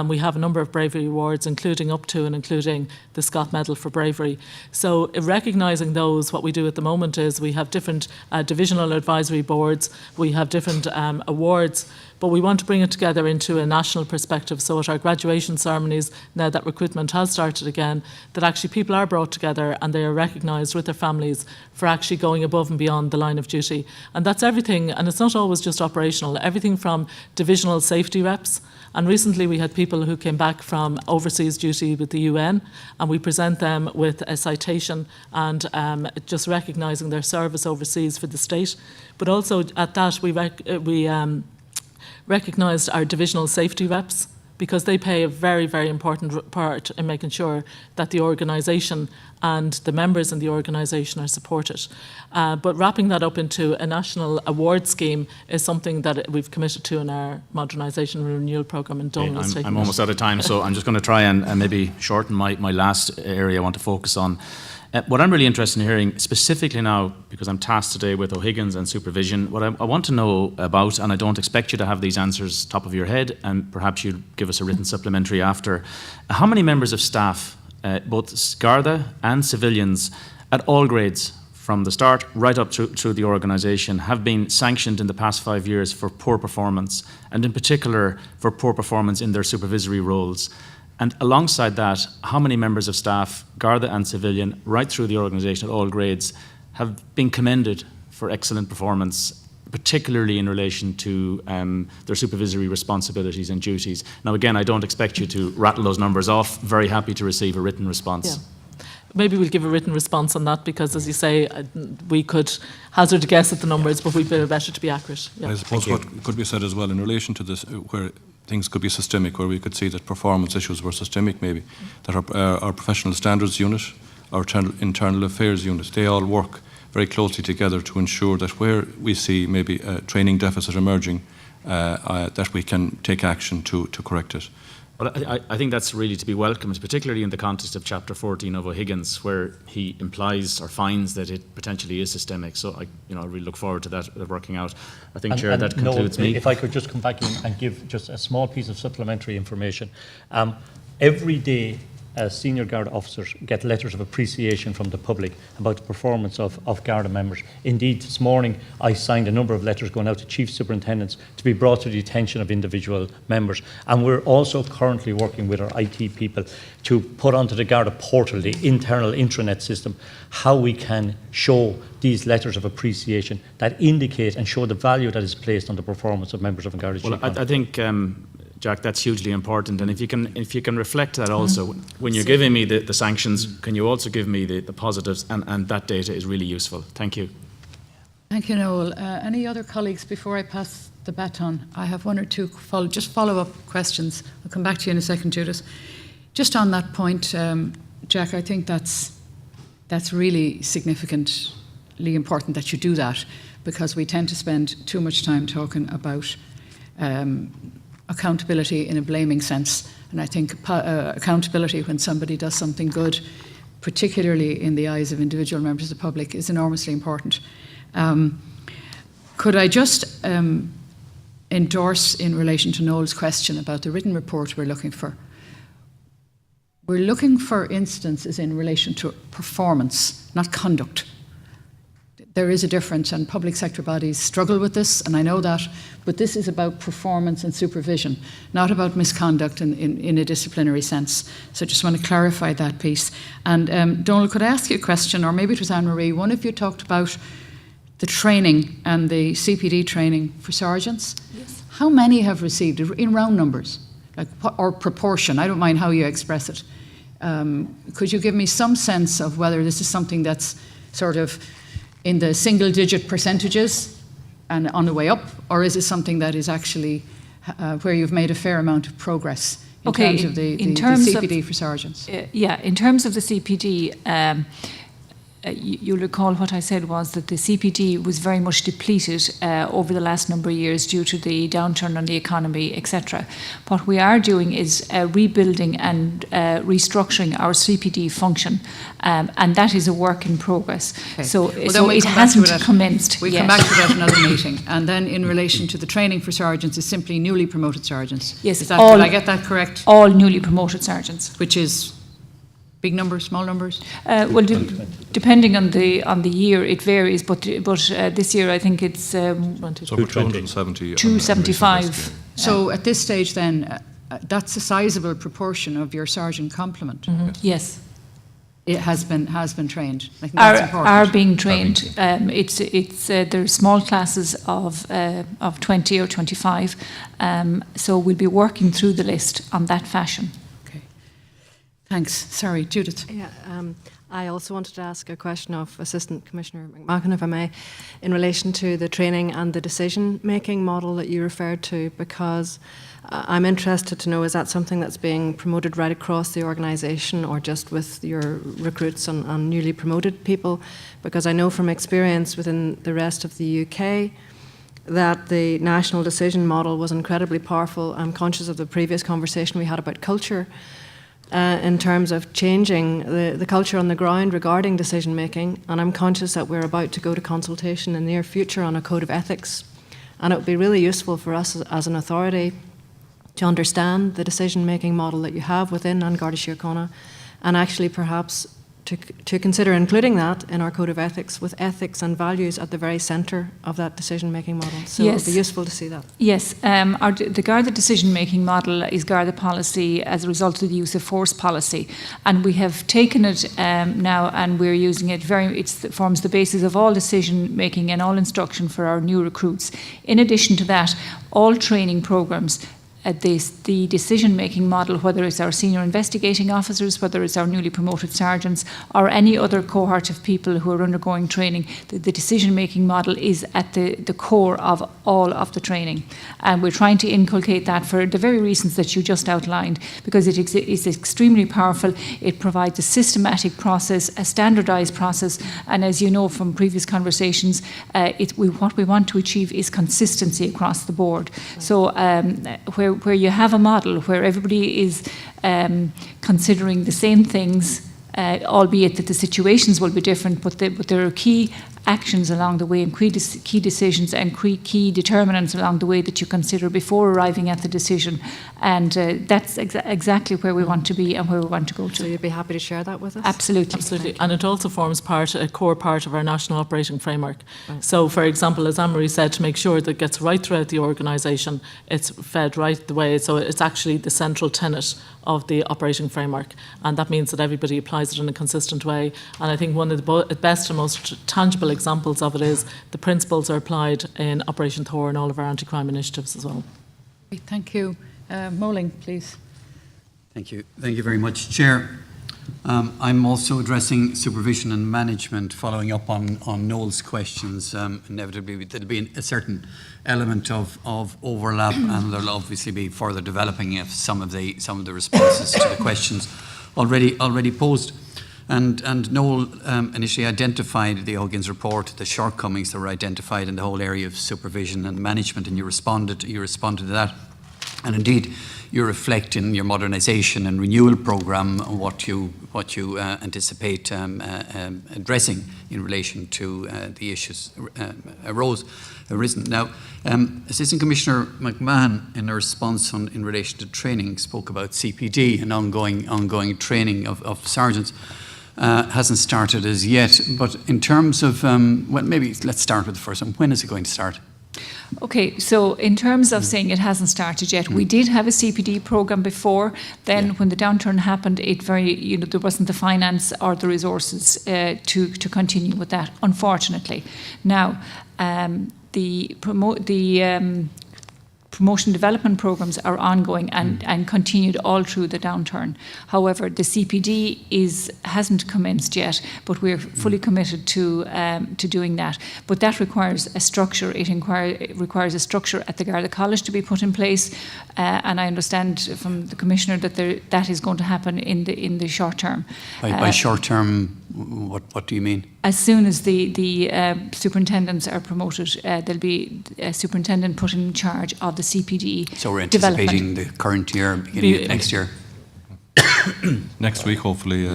We have a number of bravery awards, including up to and including the Scott Medal for Bravery. So recognising those, what we do at the moment is we have different divisional advisory boards, we have different awards, but we want to bring it together into a national perspective. So at our graduation ceremonies, now that recruitment has started again, that actually people are brought together and they are recognised with their families for actually going above and beyond the line of duty. And that's everything, and it's not always just operational, everything from divisional safety reps. And recently we had people who came back from overseas duty with the UN, and we present them with a citation and just recognising their service overseas for the state. But also at that we recognised our divisional safety reps, because they play a very, very important part in making sure that the organisation and the members in the organisation are supported. But wrapping that up into a national award scheme is something that we've committed to in our modernisation and renewal programme, and Donal is taking I'm almost out of time, so I'm just going to try and maybe shorten my last area I want to focus on. What I'm really interested in hearing, specifically now, because I'm tasked today with O'Higgins and supervision, what I want to know about, and I don't expect you to have these answers top of your head, and perhaps you'll give us a written supplementary after, how many members of staff, both Garda and civilians, at all grades, from the start right up through the organisation, have been sanctioned in the past 5 years for poor performance, and in particular for poor performance in their supervisory roles? And alongside that, how many members of staff, Garda and civilian, right through the organisation at all grades, have been commended for excellent performance, particularly in relation to their supervisory responsibilities and duties? Now, again, I don't expect you to rattle those numbers off. Very happy to receive a written response. Yeah. Maybe we'll give a written response on that, because, as you say, we could hazard a guess at the numbers, but we'd be better to be accurate. Yeah. I suppose what could be said as well in relation to this, where things could be systemic, where we could see that performance issues were systemic maybe, that our professional standards unit, our internal affairs unit, they all work very closely together to ensure that where we see maybe a training deficit emerging, that we can take action to correct it. Well, I think that's really to be welcomed, particularly in the context of Chapter 14 of O'Higgins, where he implies or finds that it potentially is systemic. So I really look forward to that working out. I think, Chair, that concludes me. If I could just come back in and give just a small piece of supplementary information. Every day senior Garda officers get letters of appreciation from the public about the performance of Garda members. Indeed, this morning I signed a number of letters going out to chief superintendents to be brought to the attention of individual members. And we're also currently working with our IT people to put onto the Garda portal, the internal intranet system, how we can show these letters of appreciation that indicate and show the value that is placed on the performance of members of Garda Síochána. Well, I think, Jack, that's hugely important. And if you can reflect that also, when you're giving me the sanctions, can you also give me the positives? And that data is really useful. Thank you. Thank you, Noel. Any other colleagues before I pass the baton? I have one or two follow-up questions. I'll come back to you in a second, Judith. Just on that point, Jack, I think that's really significantly important that you do that, because we tend to spend too much time talking about accountability in a blaming sense. And I think accountability when somebody does something good, particularly in the eyes of individual members of the public, is enormously important. Could I just endorse in relation to Noel's question about the written report we're looking for? We're looking for instances in relation to performance, not conduct. There is a difference, and public sector bodies struggle with this, and I know that, but this is about performance and supervision, not about misconduct in a disciplinary sense. So I just want to clarify that piece. And Donald, could I ask you a question, or maybe it was Anne-Marie, one of you talked about the training and the CPD training for sergeants. Yes. How many have received it in round numbers, or proportion? I don't mind how you express it. Could you give me some sense of whether this is something that's sort of in the single-digit percentages and on the way up, or is it something that is actually where you've made a fair amount of progress in terms of the CPD for sergeants? In terms of the CPD, you'll recall what I said was that the CPD was very much depleted over the last number of years due to the downturn on the economy, etc. What we are doing is rebuilding and restructuring our CPD function, and that is a work in progress. Okay. So we'll it hasn't commenced We'll yet. come back to that in another meeting. And then in relation to the training for sergeants, is simply newly promoted sergeants. Yes, did I get that correct? All newly promoted sergeants. Which is big numbers, small numbers? Depending on the year, it varies. But this year, I think it's So 270. 275. So at this stage, then, that's a sizable proportion of your sergeant complement. Mm-hmm. Yes. It has been trained. I think that's important. Are being trained. There are small classes of 20 or 25. So we'll be working through the list on that fashion. Thanks. Sorry, Judith. Yeah, I also wanted to ask a question of Assistant Commissioner McMahon, if I may, in relation to the training and the decision-making model that you referred to, because I'm interested to know, is that something that's being promoted right across the organisation or just with your recruits and newly promoted people? Because I know from experience within the rest of the UK that the national decision model was incredibly powerful. I'm conscious of the previous conversation we had about culture, in terms of changing the culture on the ground regarding decision making, and I'm conscious that we're about to go to consultation in the near future on a code of ethics, and it would be really useful for us as an authority to understand the decision making model that you have within Garda Síochána, and actually perhaps to consider including that in our code of ethics, with ethics and values at the very centre of that decision-making model. So yes. It would be useful to see that. Yes, the Garda decision-making model is Garda policy as a result of the use of force policy, and we have taken it now and we're using it it forms the basis of all decision-making and all instruction for our new recruits. In addition to that, all training programmes, the decision-making model, whether it's our senior investigating officers, whether it's our newly promoted sergeants, or any other cohort of people who are undergoing training, the decision-making model is at the core of all of the training. And we're trying to inculcate that for the very reasons that you just outlined, because it is extremely powerful. It provides a systematic process, a standardised process, and as you know from previous conversations, what we want to achieve is consistency across the board. So where you have a model where everybody is considering the same things, albeit that the situations will be different, but there are key actions along the way and key decisions and key determinants along the way that you consider before arriving at the decision. And that's exactly where we want to be and where we want to go to. So you'd be happy to share that with us? Absolutely. Absolutely. And it also forms a core part of our national operating framework. Right. So, for example, as Anne-Marie said, to make sure that it gets right throughout the organisation, it's fed right the way. So it's actually the central tenet of the operating framework. And that means that everybody applies it in a consistent way. And I think one of the best and most tangible examples of it is the principles are applied in Operation Thor and all of our anti-crime initiatives as well. Thank you. Moling, please. Thank you. Thank you very much, Chair. I'm also addressing supervision and management, following up on Noel's questions. Inevitably, there'll be a certain element of overlap, and there'll obviously be further developing of some of the responses to the questions already posed. And Noel initially identified the Huggins report, the shortcomings that were identified in the whole area of supervision and management, and you responded to that. And indeed, you reflect in your modernisation and renewal programme what you anticipate addressing in relation to the issues arisen. Now, Assistant Commissioner McMahon, in a response in relation to training, spoke about CPD and ongoing training of sergeants. Hasn't started as yet, but in terms of, well, maybe let's start with the first one. When is it going to start? Okay, so in terms of saying it hasn't started yet, we did have a CPD programme before. Then when the downturn happened, there wasn't the finance or the resources to continue with that, unfortunately. Now, the promotion development programmes are ongoing and continued all through the downturn. However, the CPD hasn't commenced yet, but we're fully committed to doing that. But that requires a structure. It requires a structure at the Garda College to be put in place, and I understand from the Commissioner that that is going to happen in the short term. By short term, what do you mean? As soon as the superintendents are promoted, there'll be a superintendent put in charge of the CPD. So we're anticipating the current year, beginning of next year. Next week, hopefully.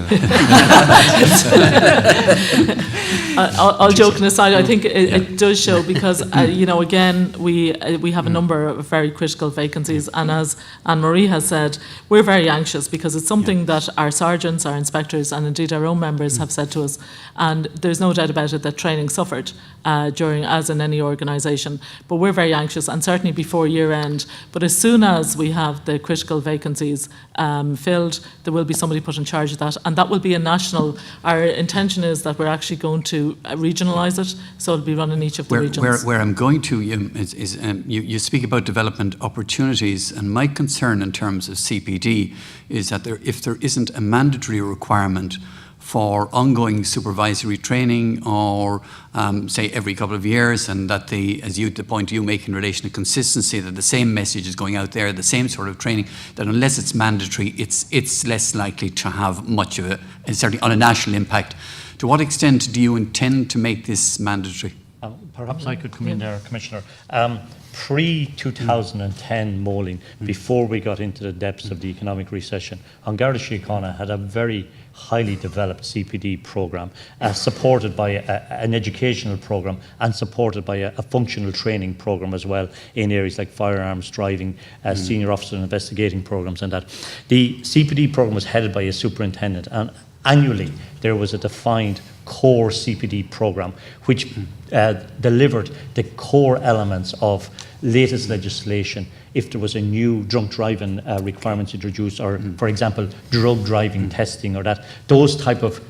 All joking aside, I think it does show because, again, we have a number of very critical vacancies, and as Anne-Marie has said, we're very anxious because it's something that our sergeants, our inspectors, and indeed our own members have said to us, and there's no doubt about it that training suffered as in any organisation. But we're very anxious, and certainly before year end. But as soon as we have the critical vacancies filled, there will be somebody put in charge of that, and that will be a national. Our intention is that we're actually going to regionalise it, so it'll be run in each of the regions. Where I'm going to is you speak about development opportunities, and my concern in terms of CPD is that if there isn't a mandatory requirement for ongoing supervisory training or say every couple of years, and that the point you make in relation to consistency, that the same message is going out there, the same sort of training, that unless it's mandatory, it's less likely to have much of certainly on a national impact. To what extent do you intend to make this mandatory? Perhaps I could come in there, Commissioner. Pre-2010 Moling, before we got into the depths of the economic recession, An Garda Síochána had a very highly developed CPD programme, supported by an educational programme and supported by a functional training programme as well in areas like firearms, driving, senior officer and investigating programmes and that. The CPD programme was headed by a superintendent, and annually there was a defined core CPD programme which delivered the core elements of latest legislation. If there was a new drunk driving requirements introduced, or for example drug driving testing, or those type of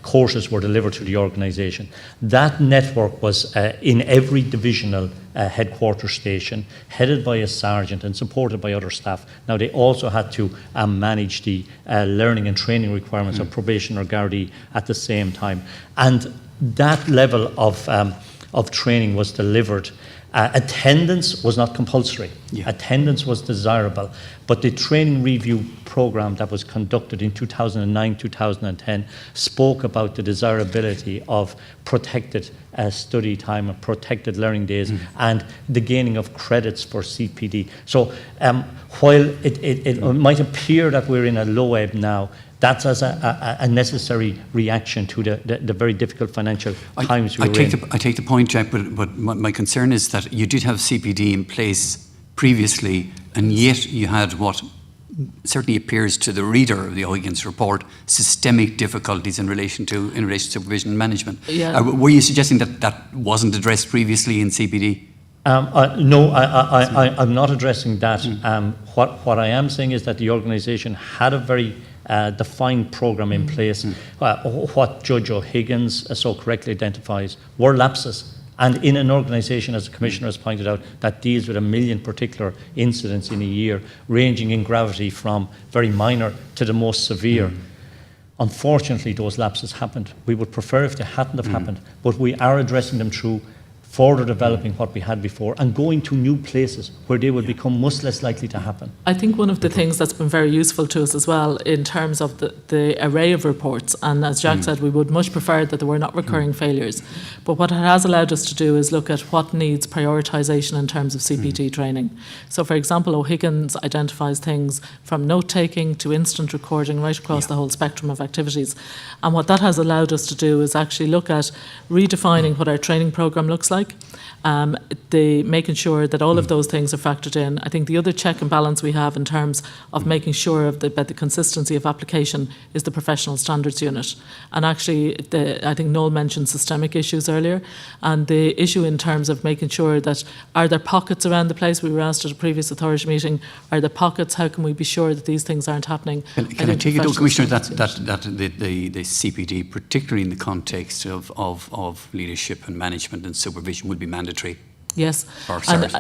courses were delivered to the organisation. That network was in every divisional headquarter station, headed by a sergeant and supported by other staff. Now they also had to manage the learning and training requirements of probation or Gardaí at the same time, and that level of training was delivered. Attendance was not compulsory. Attendance was desirable, but the training review programme that was conducted in 2009-2010 spoke about the desirability of protected study time and protected learning days and the gaining of credits for CPD. So while it might appear that we're in a low ebb now, That's as a necessary reaction to the very difficult financial times we're in. I take the point, Jack, but my concern is that you did have CPD in place previously, and yet you had what certainly appears to the reader of the O'Higgins report, systemic difficulties in relation to supervision and management. Yeah. Were you suggesting that wasn't addressed previously in CPD? No, I'm not addressing that. What I am saying is that the organisation had a very defined programme in place. What Judge O'Higgins so correctly identifies were lapses. And in an organisation, as the Commissioner has pointed out, that deals with 1 million particular incidents in a year, ranging in gravity from very minor to the most severe. Unfortunately, those lapses happened. We would prefer if they hadn't have happened, but we are addressing them through further developing what we had before and going to new places where they would become much less likely to happen. I think one of the things that's been very useful to us as well in terms of the array of reports, and as Jack said, we would much prefer that there were not recurring failures, but what it has allowed us to do is look at what needs prioritisation in terms of CPD training. So for example, O'Higgins identifies things from note-taking to instant recording right across the whole spectrum of activities, and what that has allowed us to do is actually look at redefining what our training programme looks like, making sure that all of those things are factored in. I think the other check and balance we have in terms of making sure of the consistency of application is the professional standards unit. And actually, I think Noel mentioned systemic issues earlier, and the issue in terms of making sure that are there pockets around the place? We were asked at a previous authority meeting, are there pockets? How can we be sure that these things aren't happening? Can I take it, though, Commissioner, that the CPD, particularly in the context of leadership and management and supervision, would be mandatory? Yes,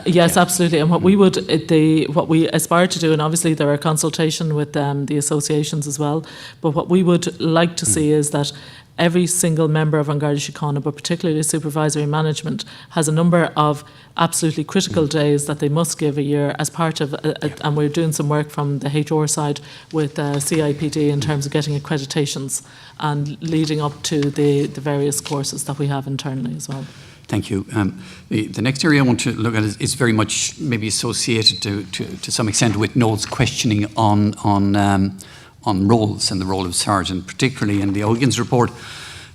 yes, absolutely. And what we aspire to do, and obviously there are consultation with the associations as well, but what we would like to see is that every single member of Garda Síochána, but particularly supervisory management, has a number of absolutely critical days that they must give a year as part of, and we're doing some work from the HR side with CIPD in terms of getting accreditations and leading up to the various courses that we have internally as well. Thank you. The next area I want to look at is very much maybe associated to some extent with Noel's questioning on roles and the role of sergeant, particularly in the O'Higgins report.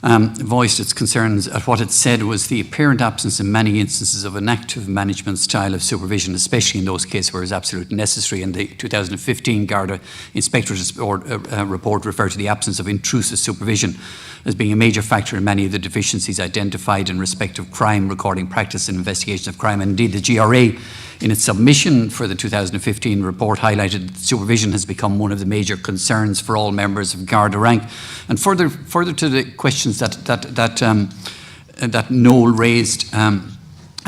Voiced its concerns at what it said was the apparent absence in many instances of an active management style of supervision, especially in those cases where it's absolutely necessary. And the 2015 Garda Inspectorate report referred to the absence of intrusive supervision as being a major factor in many of the deficiencies identified in respect of crime recording practice and investigation of crime. And indeed, the GRA, in its submission for the 2015 report, highlighted that supervision has become one of the major concerns for all members of Garda rank. And further to the questions that Noel raised, and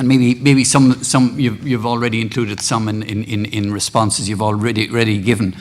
maybe some you've already included some in responses you've already given.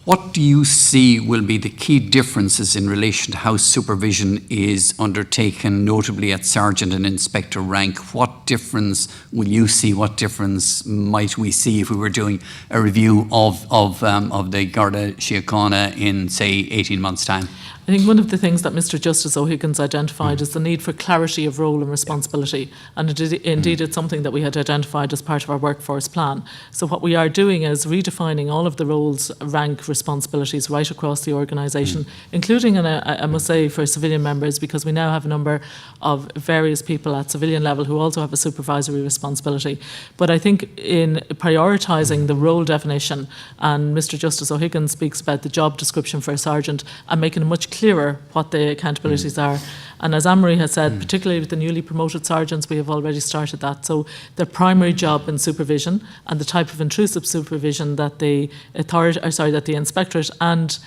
What do you see will be the key differences in relation to how supervision is undertaken, notably at sergeant and inspector rank? What difference will you see? What difference might we see if we were doing a review of the Garda Síochána in, say, 18 months' time? I think one of the things that Mr. Justice O'Higgins identified is the need for clarity of role and responsibility. And indeed, it's something that we had identified as part of our workforce plan. So what we are doing is redefining all of the roles, rank, responsibilities right across the organisation, including, and I must say, for civilian members, because we now have a number of various people at civilian level who also have a supervisory responsibility. But I think in prioritising the role definition, and Mr. Justice O'Higgins speaks about the job description for a sergeant and making it much clearer what the accountabilities are. And as Anne-Marie has said, particularly with the newly promoted sergeants, we have already started that. So their primary job in supervision and the type of intrusive supervision that the inspectorate and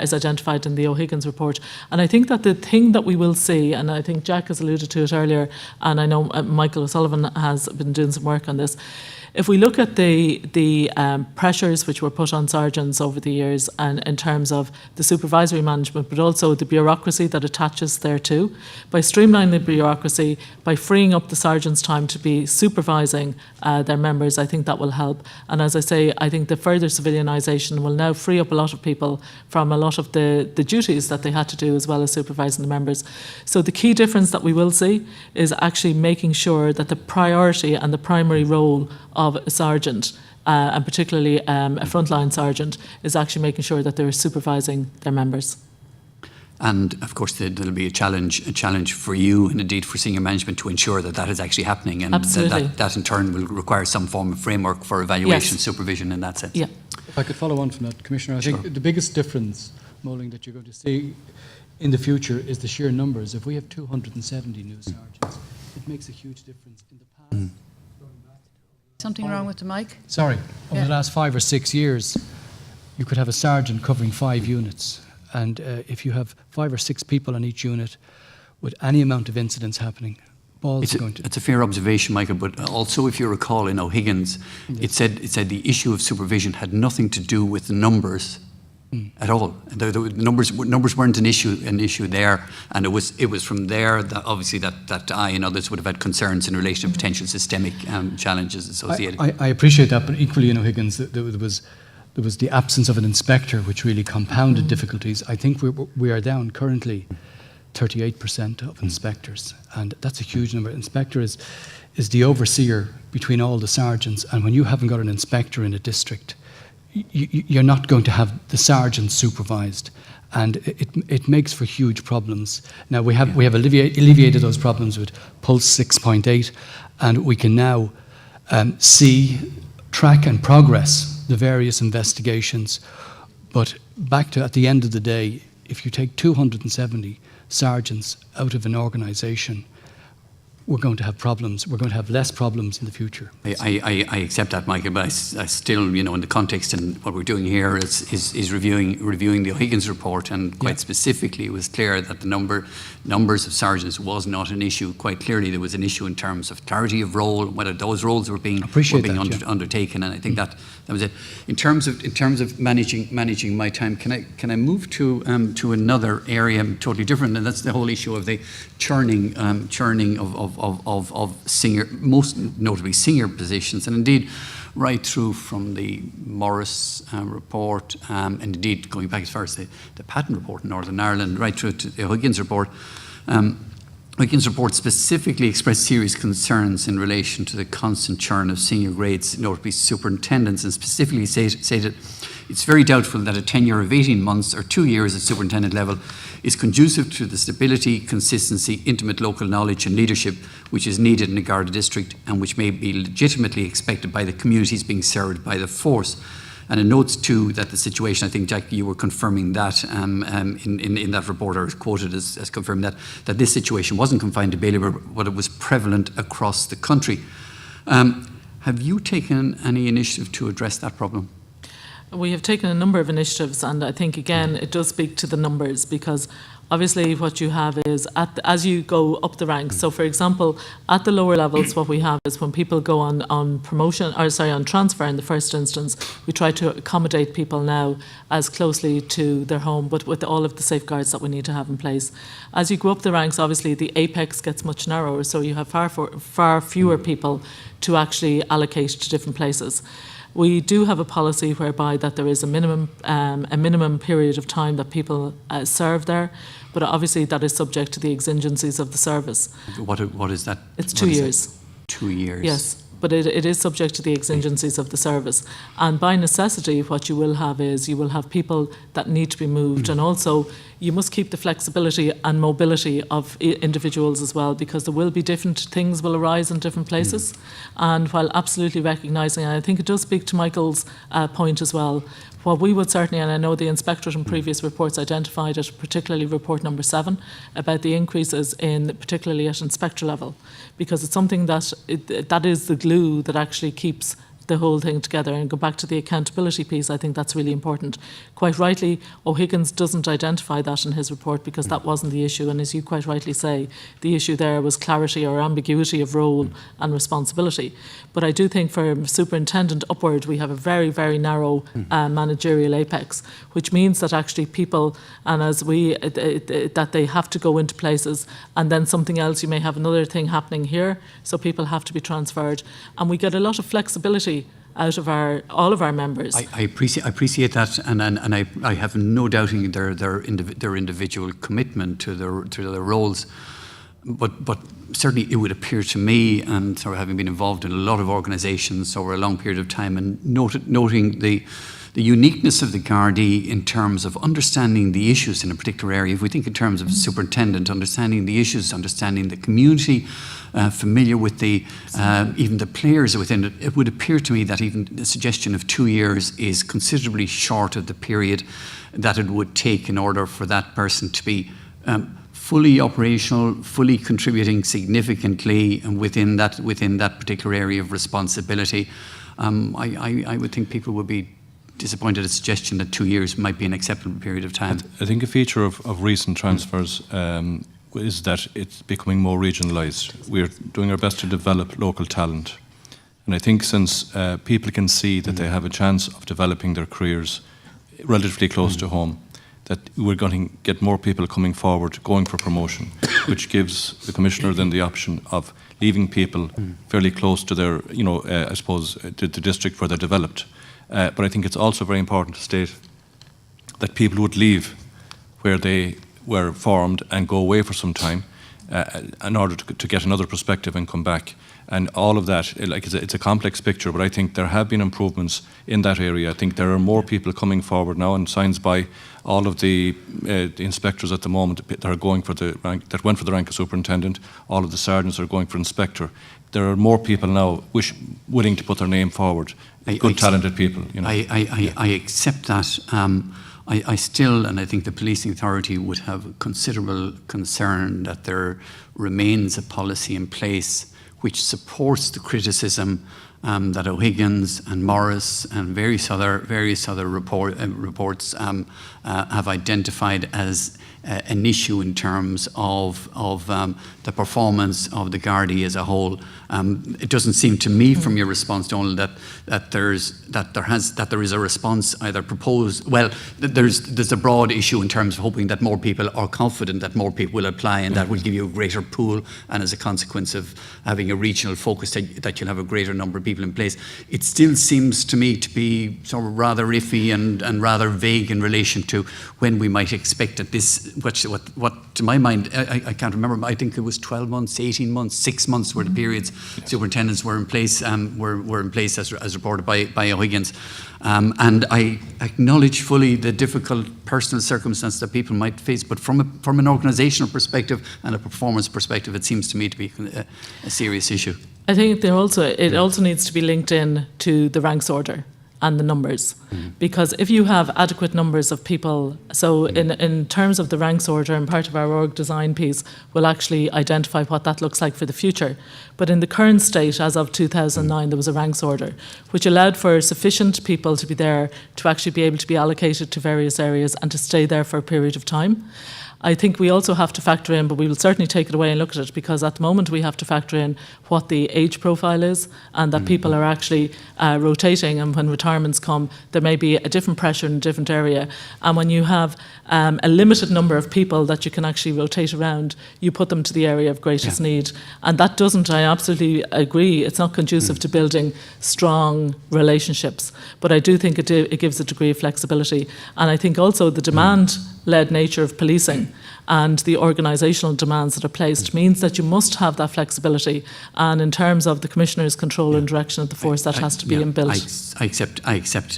is identified in the O'Higgins report. And I think that the thing that we will see, and I think Jack has alluded to it earlier, and I know Michael O'Sullivan has been doing some work on this. If we look at the pressures which were put on sergeants over the years, and in terms of the supervisory management, but also the bureaucracy that attaches thereto, by streamlining the bureaucracy, by freeing up the sergeants' time to be supervising their members, I think that will help. And as I say, I think the further civilianisation will now free up a lot of people from a lot of the duties that they had to do, as well as supervising the members. So the key difference that we will see is actually making sure that the priority and the primary role of a sergeant, and particularly a frontline sergeant, is actually making sure that they're supervising their members. And of course, there'll be a challenge for you and indeed for senior management to ensure that that is actually happening, and that in turn will require some form of framework for evaluation, supervision in that sense. Yeah. If I could follow on from that, Commissioner, I think the biggest difference, Moling, that you're going to see in the future is the sheer numbers. If we have 270 new sergeants, it makes a huge difference. In the past, Something wrong with the mic? Sorry, over the last 5 or 6 years, you could have a sergeant covering 5 units. And if you have 5 or 6 people on each unit, with any amount of incidents happening, balls are going to... It's a fair observation, Michael, but also if you recall in O'Higgins, it said the issue of supervision had nothing to do with the numbers at all. The numbers weren't an issue there, and it was from there that obviously that I and others would have had concerns in relation to potential systemic challenges associated. I appreciate that, but equally in O'Higgins, there was the absence of an inspector, which really compounded difficulties. I think we are down currently 38% of inspectors, and that's a huge number. Inspector is the overseer between all the sergeants, and when you haven't got an inspector in a district, you're not going to have the sergeants supervised, and it makes for huge problems. Now we have alleviated those problems with Pulse 6.8, and we can now see, track and progress the various investigations. But back to, at the end of the day, if you take 270 sergeants out of an organisation, we're going to have problems. We're going to have less problems in the future. I accept that, Michael, but I still, in the context and what we're doing here is reviewing the O'Higgins report, and quite specifically, it was clear that the numbers of sergeants was not an issue. Quite clearly, there was an issue in terms of clarity of role, whether those roles were being undertaken, and I think that was it. In terms of managing my time, can I move to another area totally different, and that's the whole issue of the churning of senior, most notably senior positions, and indeed right through from the Morris report, and indeed going back as far as the Patton report in Northern Ireland, right through to the Higgins report. Higgins report specifically expressed serious concerns in relation to the constant churn of senior grades, notably superintendents, and specifically stated it's very doubtful that a tenure of 18 months or 2 years at superintendent level is conducive to the stability, consistency, intimate local knowledge and leadership which is needed in a Garda district and which may be legitimately expected by the communities being served by the force. And it notes too that the situation, I think, Jack, you were confirming that in that report, or quoted as confirming that this situation wasn't confined to Bailieborough, but it was prevalent across the country. Have you taken any initiative to address that problem? We have taken a number of initiatives, and I think, again, it does speak to the numbers, because obviously what you have is, as you go up the ranks, so for example, at the lower levels, what we have is when people go on promotion, or sorry, on transfer in the first instance, we try to accommodate people now as closely to their home, but with all of the safeguards that we need to have in place. As you go up the ranks, obviously the apex gets much narrower, so you have far fewer people to actually allocate to different places. We do have a policy whereby that there is a minimum period of time that people serve there, but obviously that is subject to the exigencies of the service. What is that? It's 2 years. 2 years. Yes, but it is subject to the exigencies of the service. And by necessity, what you will have is you will have people that need to be moved, and also you must keep the flexibility and mobility of individuals as well, because there will be different things will arise in different places. And while absolutely recognising, and I think it does speak to Michael's point as well, what we would certainly, and I know the Inspectorate in previous reports identified it, particularly report number 7, about the increases in, particularly at inspector level, because it's something that that is the glue that actually keeps the whole thing together. And go back to the accountability piece, I think that's really important. Quite rightly, O'Higgins doesn't identify that in his report, because that wasn't the issue, and as you quite rightly say, the issue there was clarity or ambiguity of role and responsibility. But I do think for superintendent upward, we have a very, very narrow managerial apex, which means that actually people, and as that they have to go into places, and then something else, you may have another thing happening here, so people have to be transferred, and we get a lot of flexibility out of all of our members. I appreciate that, and I have no doubting their individual commitment to their roles. But certainly it would appear to me, and sort of having been involved in a lot of organisations over a long period of time, and noting the uniqueness of the Gardaí in terms of understanding the issues in a particular area. If we think in terms of superintendent, understanding the issues, understanding the community, familiar with the even the players within it, it would appear to me that even the suggestion of 2 years is considerably short of the period that it would take in order for that person to be fully operational, fully contributing significantly and within that particular area of responsibility. I would think people would be disappointed at a suggestion that 2 years might be an acceptable period of time. I think a feature of recent transfers is that it's becoming more regionalised. We're doing our best to develop local talent. And I think since people can see that they have a chance of developing their careers relatively close to home, that we're going to get more people coming forward, going for promotion, which gives the Commissioner then the option of leaving people fairly close to their, I suppose, to the district where they're developed. But I think it's also very important to state that people would leave where they were formed and go away for some time in order to get another perspective and come back. And all of that, it's a complex picture, but I think there have been improvements in that area. I think there are more people coming forward now, and signs by all of the inspectors at the moment that are going for the rank, that went for the rank of superintendent. All of the sergeants are going for inspector. There are more people now willing to put their name forward. Good, talented people. I accept that. I still, and I think the policing authority would have a considerable concern that there remains a policy in place which supports the criticism that O'Higgins and Morris and various other reports have identified as an issue in terms of the performance of the Gardaí as a whole. It doesn't seem to me from your response, Donald, that there is a response either proposed. Well, there's a broad issue in terms of hoping that more people are confident that more people will apply, and that will give you a greater pool, and as a consequence of having a regional focus, that you'll have a greater number of people in place. It still seems to me to be sort of rather iffy and rather vague in relation to when we might expect that this, what to my mind, I can't remember, I think it was 12 months, 18 months, 6 months were the periods superintendents were in place, were in place as reported by O'Higgins. And I acknowledge fully the difficult personal circumstances that people might face, but from an organisational perspective and a performance perspective, it seems to me to be a serious issue. I think it also needs to be linked in to the ranks order and the numbers, because if you have adequate numbers of people, so in terms of the ranks order, and part of our org design piece will actually identify what that looks like for the future. But in the current state, as of 2009, there was a ranks order, which allowed for sufficient people to be there to actually be able to be allocated to various areas and to stay there for a period of time. I think we also have to factor in, but we will certainly take it away and look at it, because at the moment we have to factor in what the age profile is, and that people are actually rotating, and when retirements come, there may be a different pressure in a different area. And when you have a limited number of people that you can actually rotate around, you put them to the area of greatest need. And that doesn't, I absolutely agree, it's not conducive to building strong relationships. But I do think it gives a degree of flexibility. And I think also the demand-led nature of policing and the organisational demands that are placed means that you must have that flexibility. And in terms of the Commissioner's control and direction of the force, that has to be inbuilt. I accept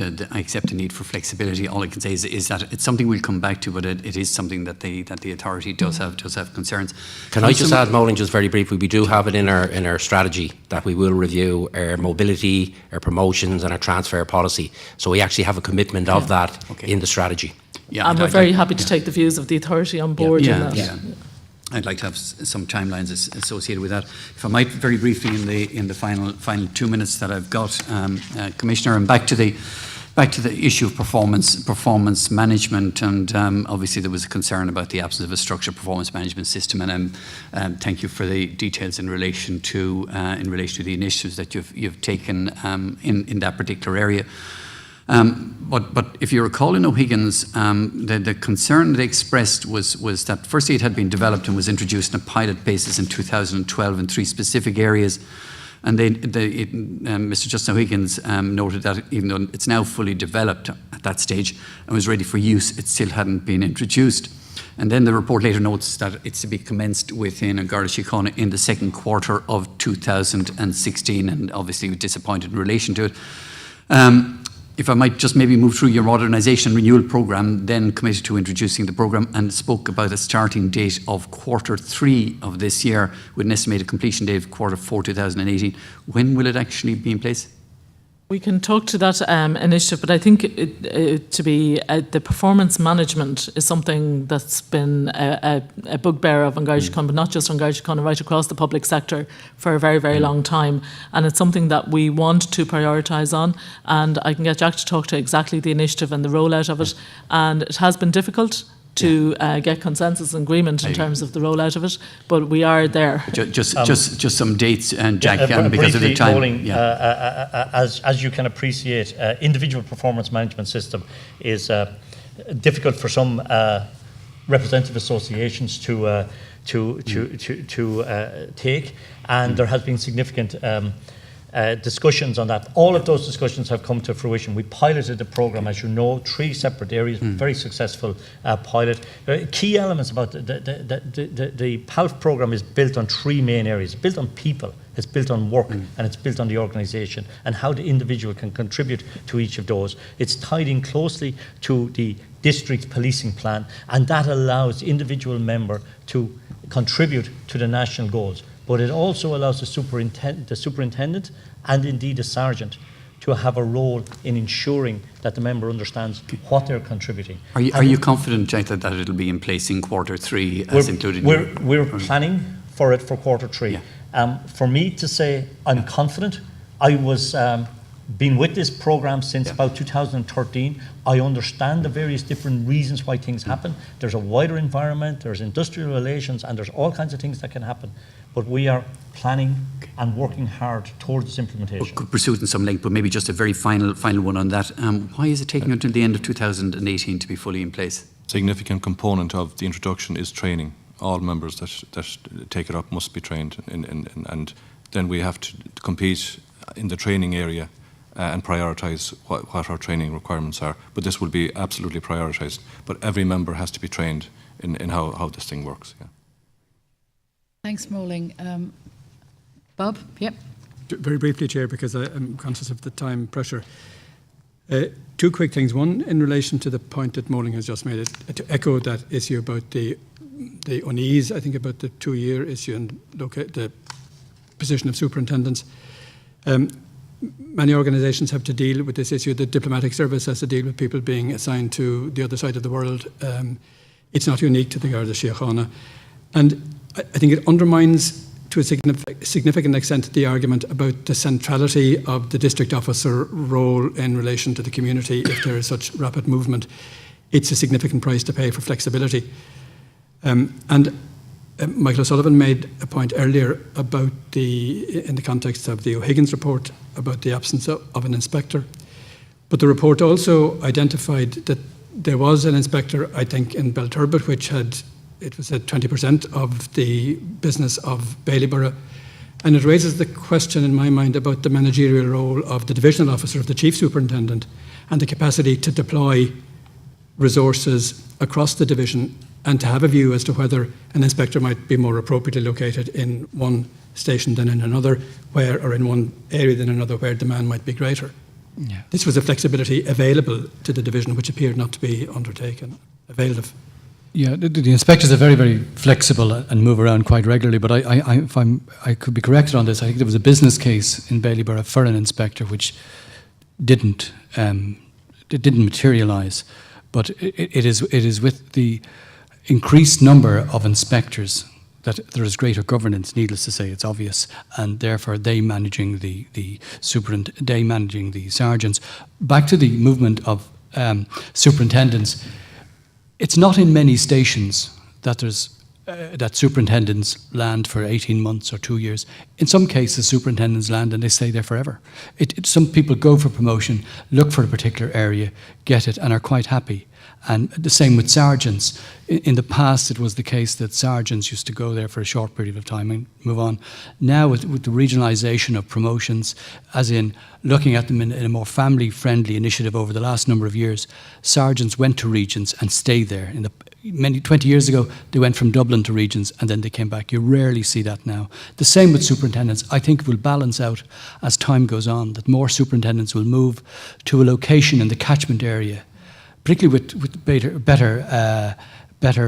the need for flexibility. All I can say is that it's something we'll come back to, but it is something that the authority does have concerns. Can I just add, Molan, just very briefly, we do have it in our strategy that we will review our mobility, our promotions and our transfer policy. So we actually have a commitment of that in the strategy. Yeah, and we're very happy to take the views of the authority on board in that. Yeah. I'd like to have some timelines associated with that. If I might, very briefly, in the final 2 minutes that I've got, Commissioner, and back to the issue of performance management, and obviously there was a concern about the absence of a structured performance management system, and thank you for the details in relation to the initiatives that you've taken in that particular area. But if you recall in O'Higgins, the concern they expressed was that firstly it had been developed and was introduced on a pilot basis in 2012 in 3 specific areas. And Mr. Justin O'Higgins noted that even though it's now fully developed at that stage and was ready for use, it still hadn't been introduced. And then the report later notes that it's to be commenced within Garda Síochána in the second quarter of 2016, and obviously we're disappointed in relation to it. If I might just maybe move through your modernisation renewal programme, then committed to introducing the programme and spoke about a starting date of quarter 3 of this year with an estimated completion date of quarter 4 2018. When will it actually be in place? We can talk to that initiative, but I think the performance management is something that's been a bugbear of Garda Síochána, but not just on Garda Síochána, right across the public sector for a very, very long time. And it's something that we want to prioritise on. And I can get Jack to talk to exactly the initiative and the rollout of it. And it has been difficult to get consensus and agreement in terms of the rollout of it, but we are there. Just some dates, and Jack, because of the time. Rolling, as you can appreciate, individual performance management system is difficult for some representative associations to take, and there has been significant discussions on that. All of those discussions have come to fruition. We piloted the programme, as you know, 3 separate areas, very successful pilot. Key elements about the PALF programme is built on 3 main areas. It's built on people, it's built on work, and it's built on the organisation and how the individual can contribute to each of those. It's tied in closely to the district policing plan, and that allows the individual member to contribute to the national goals. But it also allows the superintendent and indeed the sergeant to have a role in ensuring that the member understands what they're contributing. Are you confident, Jack, that it'll be in place in quarter 3 as included? We're planning for it for quarter 3. Yeah. For me to say I'm confident, I was been with this programme since about 2013. I understand the various different reasons why things happen. There's a wider environment, there's industrial relations, and there's all kinds of things that can happen. But we are planning and working hard towards its implementation. Could pursue it in some length, but maybe just a very final one on that. Why is it taking until the end of 2018 to be fully in place? Significant component of the introduction is training. All members that take it up must be trained, and then we have to compete in the training area and prioritise what our training requirements are. But this will be absolutely prioritised. But every member has to be trained in how this thing works. Yeah. Thanks, Moling. Bob? Yep. Very briefly, Chair, because I'm conscious of the time pressure. 2 quick things. One, in relation to the point that Moling has just made, to echo that issue about the unease, I think about the 2-year issue and the position of superintendents. Many organisations have to deal with this issue. The diplomatic service has to deal with people being assigned to the other side of the world. It's not unique to the Garda Síochána. And I think it undermines to a significant extent the argument about the centrality of the district officer role in relation to the community if there is such rapid movement. It's a significant price to pay for flexibility. Michael O'Sullivan made a point earlier about in the context of the O'Higgins report, about the absence of an inspector. But the report also identified that there was an inspector, I think, in Belturbet, which had, it was at 20% of the business of Baileyborough. And it raises the question in my mind about the managerial role of the divisional officer, of the chief superintendent, and the capacity to deploy resources across the division and to have a view as to whether an inspector might be more appropriately located in one station than in another, or in one area than another, where demand might be greater. Yeah. This was a flexibility available to the division, which appeared not to be availed of. Yeah, the inspectors are very, very flexible and move around quite regularly. But I could be corrected on this. I think there was a business case in Baileyborough for an inspector which didn't materialise. But it is with the increased number of inspectors that there is greater governance. Needless to say, it's obvious, and therefore they managing the they managing the sergeants. Back to the movement of superintendents. It's not in many stations that that superintendents land for 18 months or 2 years. In some cases, superintendents land and they stay there forever. Some people go for promotion, look for a particular area, get it, and are quite happy. And the same with sergeants. In the past, it was the case that sergeants used to go there for a short period of time and move on. Now, with the regionalisation of promotions, as in looking at them in a more family-friendly initiative over the last number of years, sergeants went to regions and stayed there many 20 years ago, they went from Dublin to regions and then they came back. You rarely see that now. The same with superintendents. I think it will balance out as time goes on, that more superintendents will move to a location in the catchment area, particularly with better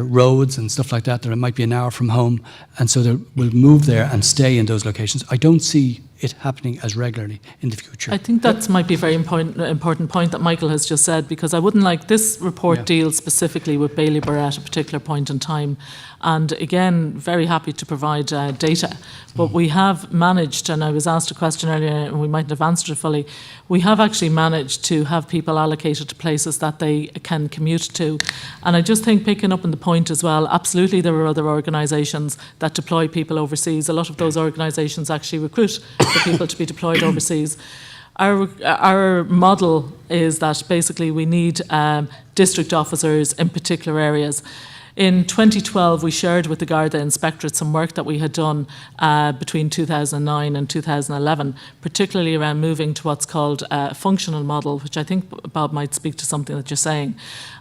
roads and stuff like that. There might be an hour from home, and so they will move there and stay in those locations. I don't see it happening as regularly in the future. I think that might be a very important point that Michael has just said, because I wouldn't like this report deals specifically with Ballybor at a particular point in time. And again, very happy to provide data. But we have managed, and I was asked a question earlier and we mightn't have answered it fully, we have actually managed to have people allocated to places that they can commute to. And I just think, picking up on the point as well, absolutely there are other organisations that deploy people overseas. A lot of those organisations actually recruit for people to be deployed overseas. Our model is that basically we need district officers in particular areas. In 2012, we shared with the Garda Inspectorate some work that we had done between 2009 and 2011, particularly around moving to what's called a functional model, which I think Bob might speak to something that you're saying.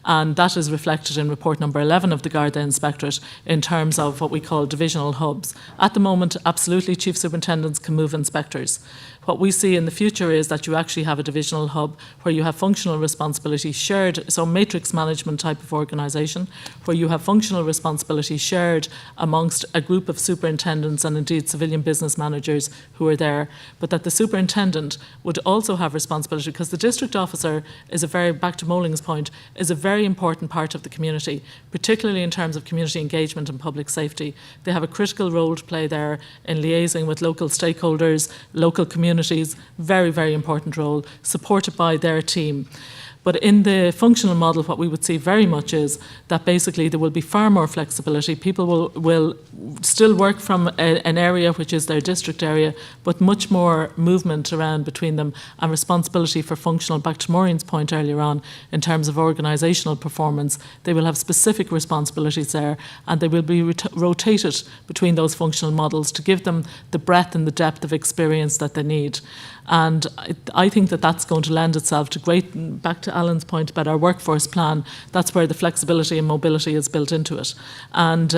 And that is reflected in report number 11 of the Garda Inspectorate in terms of what we call divisional hubs. At the moment, absolutely, chief superintendents can move inspectors. What we see in the future is that you actually have a divisional hub where you have functional responsibility shared, so matrix management type of organisation, where you have functional responsibility shared amongst a group of superintendents and indeed civilian business managers who are there, but that the superintendent would also have responsibility, because the district officer is back to Molling's point, is a very important part of the community, particularly in terms of community engagement and public safety. They have a critical role to play there in liaising with local stakeholders, local communities, very, very important role, supported by their team. But in the functional model, what we would see very much is that basically there will be far more flexibility. People will still work from an area which is their district area, but much more movement around between them and responsibility for functional, back to Maureen's point earlier on, in terms of organisational performance. They will have specific responsibilities there, and they will be rotated between those functional models to give them the breadth and the depth of experience that they need. And I think that that's going to lend itself to great, back to Alan's point about our workforce plan, that's where the flexibility and mobility is built into it. And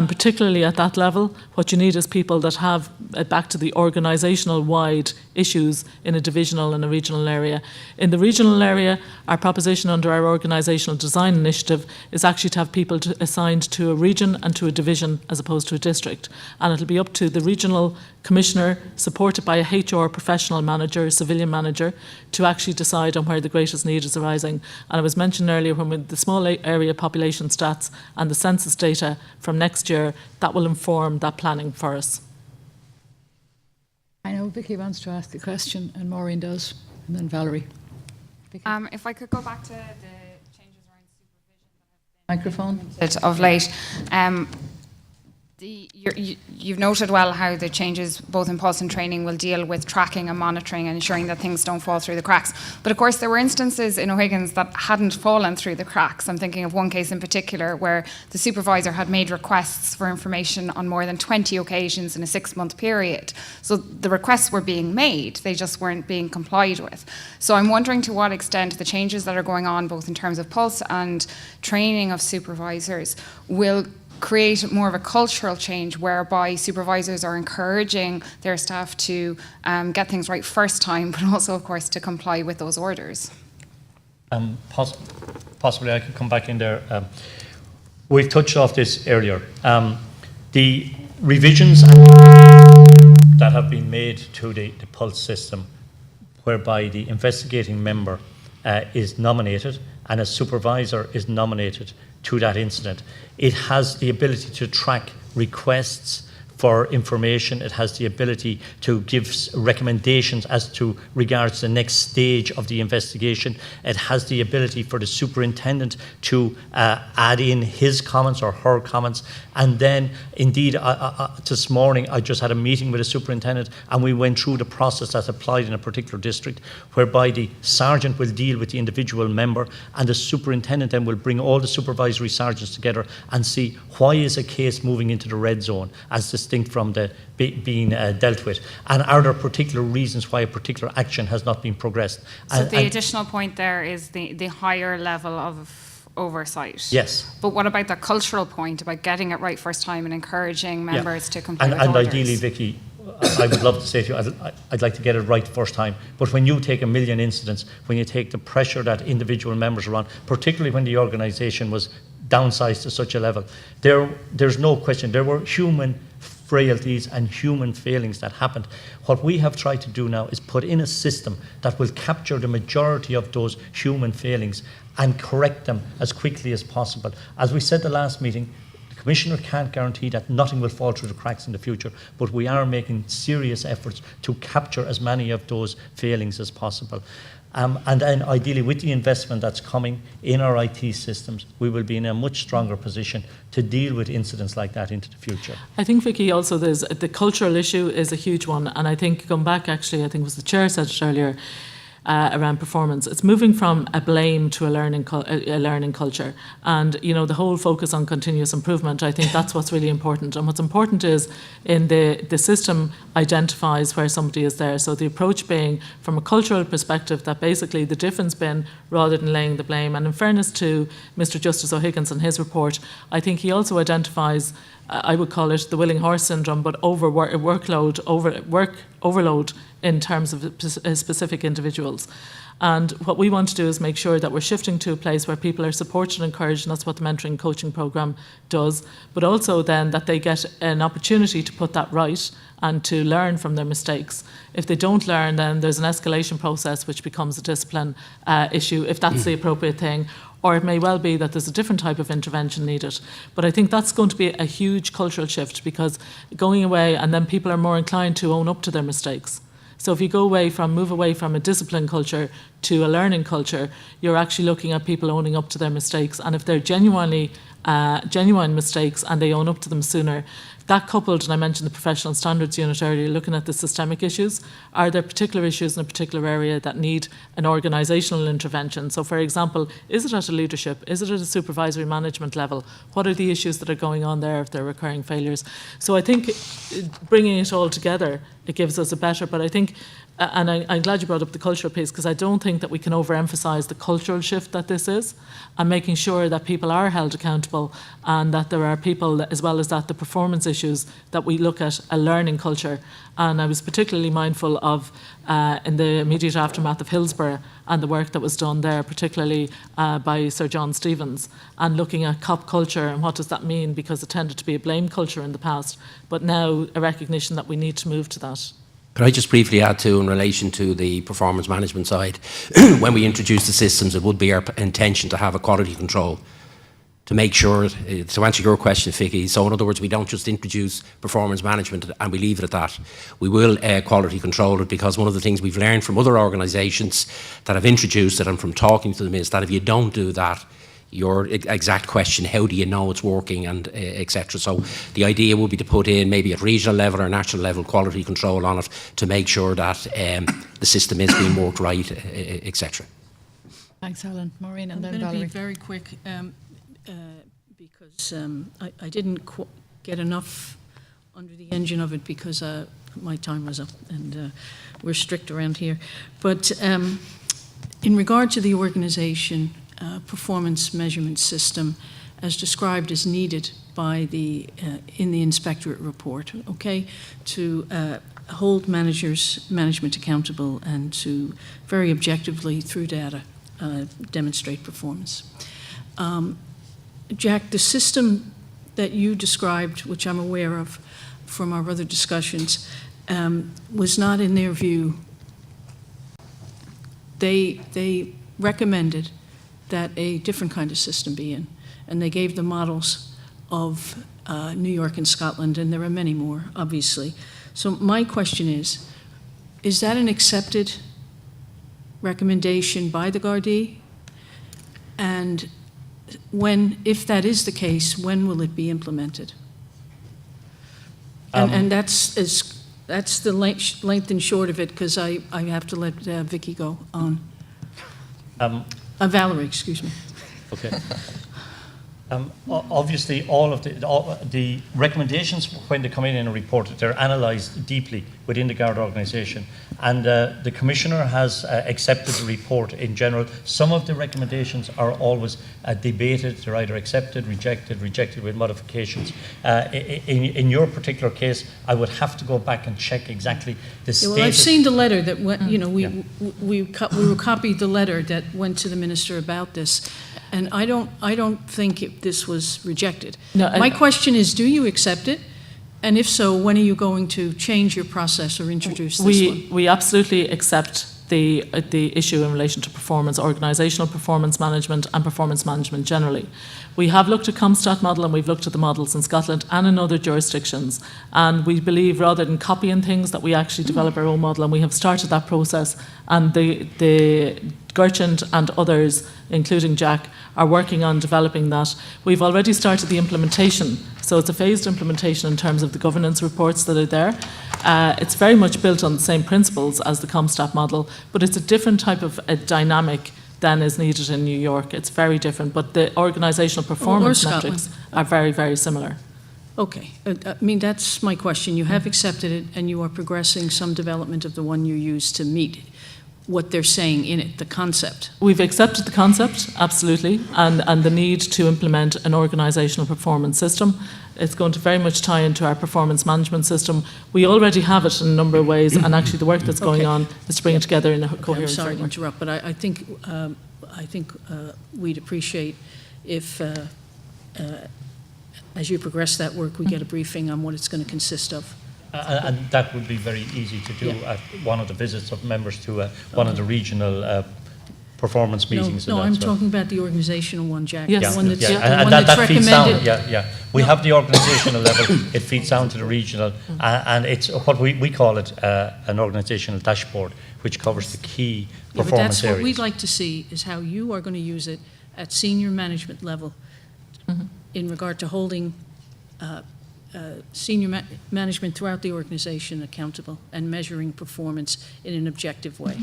particularly at that level, what you need is people that have, back to the organisational wide issues in a divisional and a regional area. In the regional area, our proposition under our organisational design initiative is actually to have people assigned to a region and to a division as opposed to a district. And it'll be up to the regional commissioner, supported by a HR professional manager, civilian manager, to actually decide on where the greatest need is arising. And it was mentioned earlier, when with the small area population stats and the census data from next year, that will inform that planning for us. I know Vicky wants to ask a question, and Maureen does, and then Valerie. If I could go back to the changes around supervision Microphone of late. You've noted well how the changes both in pulse and training will deal with tracking and monitoring and ensuring that things don't fall through the cracks. But of course there were instances in O'Higgins that hadn't fallen through the cracks. I'm thinking of one case in particular where the supervisor had made requests for information on more than 20 occasions in a 6-month period. So the requests were being made, they just weren't being complied with. So I'm wondering to what extent the changes that are going on both in terms of pulse and training of supervisors will create more of a cultural change whereby supervisors are encouraging their staff to get things right first time, but also, of course, to comply with those orders. Possibly I could come back in there. We've touched off this earlier. The revisions that have been made to the pulse system, whereby the investigating member is nominated and a supervisor is nominated to that incident. It has the ability to track requests for information. It has the ability to give recommendations as to regards the next stage of the investigation. It has the ability for the superintendent to add in his comments or her comments. And then, indeed, this morning I just had a meeting with a superintendent and we went through the process that's applied in a particular district, whereby the sergeant will deal with the individual member and the superintendent then will bring all the supervisory sergeants together and see why is a case moving into the red zone as distinct from the being dealt with, and are there particular reasons why a particular action has not been progressed. So the additional point there is the higher level oversight. Yes. But what about that cultural point about getting it right first time and encouraging members to comply with and orders? ideally, Vicky, I would love to say to you, I'd like to get it right first time. But when you take 1 million incidents, when you take the pressure that individual members are on, particularly when the organisation was downsized to such a level, there's no question there were human frailties and human failings that happened. What we have tried to do now is put in a system that will capture the majority of those human failings and correct them as quickly as possible. As we said the last meeting, the Commissioner can't guarantee that nothing will fall through the cracks in the future, but we are making serious efforts to capture as many of those failings as possible. And then ideally, with the investment that's coming in our IT systems, we will be in a much stronger position to deal with incidents like that into the future. I think, Vicky, also the cultural issue is a huge one. And I think, going back, actually, I think it was the Chair said it earlier, around performance. It's moving from a blame to a learning culture. And, you know, the whole focus on continuous improvement, I think that's what's really important. And what's important is in the system identifies where somebody is there. So the approach being from a cultural perspective that basically the difference been rather than laying the blame. And in fairness to Mr. Justice O'Higgins and his report, I think he also identifies I would call it the willing horse syndrome, but overload in terms of specific individuals. And what we want to do is make sure that we're shifting to a place where people are supported and encouraged, and that's what the mentoring and coaching programme does, but also then that they get an opportunity to put that right and to learn from their mistakes. If they don't learn, then there's an escalation process which becomes a discipline issue, if that's the appropriate thing. Or it may well be that there's a different type of intervention needed. But I think that's going to be a huge cultural shift, because going away and then people are more inclined to own up to their mistakes. So if you move away from a discipline culture to a learning culture, you're actually looking at people owning up to their mistakes. And if they're genuine mistakes and they own up to them sooner, that coupled, and I mentioned the professional standards unit earlier, looking at the systemic issues, are there particular issues in a particular area that need an organisational intervention? So, for example, is it at a leadership? Is it at a supervisory management level? What are the issues that are going on there if they're recurring failures? So I think bringing it all together, it gives us a better, but I think, and I'm glad you brought up the cultural piece, because I don't think that we can overemphasise the cultural shift that this is, and making sure that people are held accountable and that there are people, as well as that, the performance issues, that we look at a learning culture. And I was particularly mindful of, in the immediate aftermath of Hillsborough, and the work that was done there, particularly by Sir John Stevens, and looking at COP culture and what does that mean, because it tended to be a blame culture in the past, but now a recognition that we need to move to that. Could I just briefly add to, in relation to the performance management side, when we introduce the systems, it would be our intention to have a quality control to make sure, to answer your question, Vicky, so in other words, we don't just introduce performance management and we leave it at that. We will quality control it, because one of the things we've learned from other organisations that have introduced it and from talking to them is that if you don't do that, your exact question, how do you know it's working, and etc. So the idea would be to put in, maybe at regional level or national level, quality control on it to make sure that the system is being worked right, etc. Thanks, Helen. Maureen, and then I'm going to Valerie. be very quick because I didn't get enough under the engine of it, because my time was up, and we're strict around here. But in regard to the organisation, performance measurement system, as described, as needed by in the inspectorate report, okay, to hold management accountable and to very objectively, through data, demonstrate performance. Jack, the system that you described, which I'm aware of from our other discussions, was not, in their view, they recommended that a different kind of system be in, and they gave the models of New York and Scotland, and there are many more, obviously. So my question is that an accepted recommendation by the Gardaí? And if that is the case, when will it be implemented? And that's the length and short of it, because I have to let Vicky go on. Valerie, excuse me. Okay. Obviously, all the recommendations when they come in a report, they're analysed deeply within the Garda organisation, and the Commissioner has accepted the report in general. Some of the recommendations are always debated. They're either accepted, rejected with modifications. In your particular case, I would have to go back and check exactly the status. Well, I've seen the letter that went, we were copied the letter that went to the Minister about this. And I don't think this was rejected. No, my question is, do you accept it? And if so, when are you going to change your process or introduce this one? We absolutely accept the issue in relation to performance, organisational performance management and performance management generally. We have looked at ComStat model and we've looked at the models in Scotland and in other jurisdictions, and we believe rather than copying things that we actually develop our own model, and we have started that process, and the Gertrude and others, including Jack, are working on developing that. We've already started the implementation, so it's a phased implementation in terms of the governance reports that are there. It's very much built on the same principles as the ComStat model, but it's a different type of a dynamic than is needed in New York. It's very different, but the organisational performance metrics are very, very similar. Okay, I mean, that's my question. You have accepted it and you are progressing some development of the one you use to meet what they're saying in it, the concept. We've accepted the concept, absolutely, and the need to implement an organisational performance system. It's going to very much tie into our performance management system. We already have it in a number of ways, and actually the work that's going on is to bring it together in a coherent I'm sorry framework. to interrupt, but I think we'd appreciate if, as you progress that work, we get a briefing on what it's going to consist of. And that would be very easy to do at one of the visits of members to one of the regional performance meetings. No, I'm talking about the organisational one, Jack. Yes. The one that's, and that feeds down. We have the organisational level. It feeds down to the regional, and it's what we call it an organisational dashboard, which covers the key performance but that's areas. what we'd like to see is how you are going to use it at senior management level in regard to holding senior management throughout the organisation accountable and measuring performance in an objective way.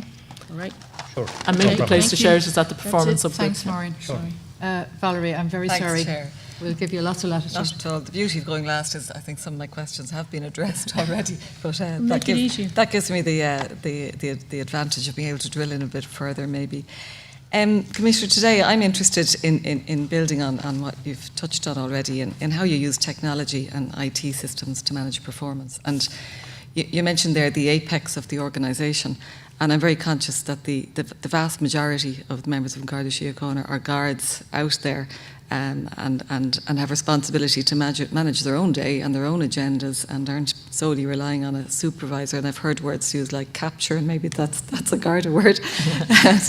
All right? Sure. And maybe the place to share it is at the performance update. Thanks, Maureen. Sure. Valerie, I'm very Thanks, sorry. Chair. We'll give you lots of latitude. Not at all. The beauty of going last is I think some of my questions have been addressed already, but Make it easier. that gives me the advantage of being able to drill in a bit further maybe. Commissioner, today I'm interested in building on what you've touched on already in how you use technology and IT systems to manage performance. And you mentioned there the apex of the organisation, and I'm very conscious that the vast majority of the members of Garda Síochána are guards out there and have responsibility to manage their own day and their own agendas and aren't solely relying on a supervisor. And I've heard words used like capture, and maybe that's a Garda word,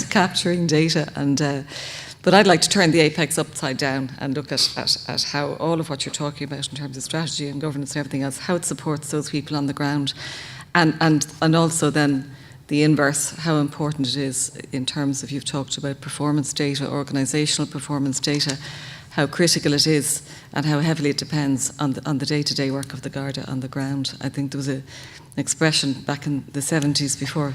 capturing data. But I'd like to turn the apex upside down and look at how all of what you're talking about in terms of strategy and governance and everything else, how it supports those people on the ground, and also then the inverse, how important it is in terms of, you've talked about performance data, organisational performance data, how critical it is and how heavily it depends on the day-to-day work of the Garda on the ground. I think there was an expression back in the 70s before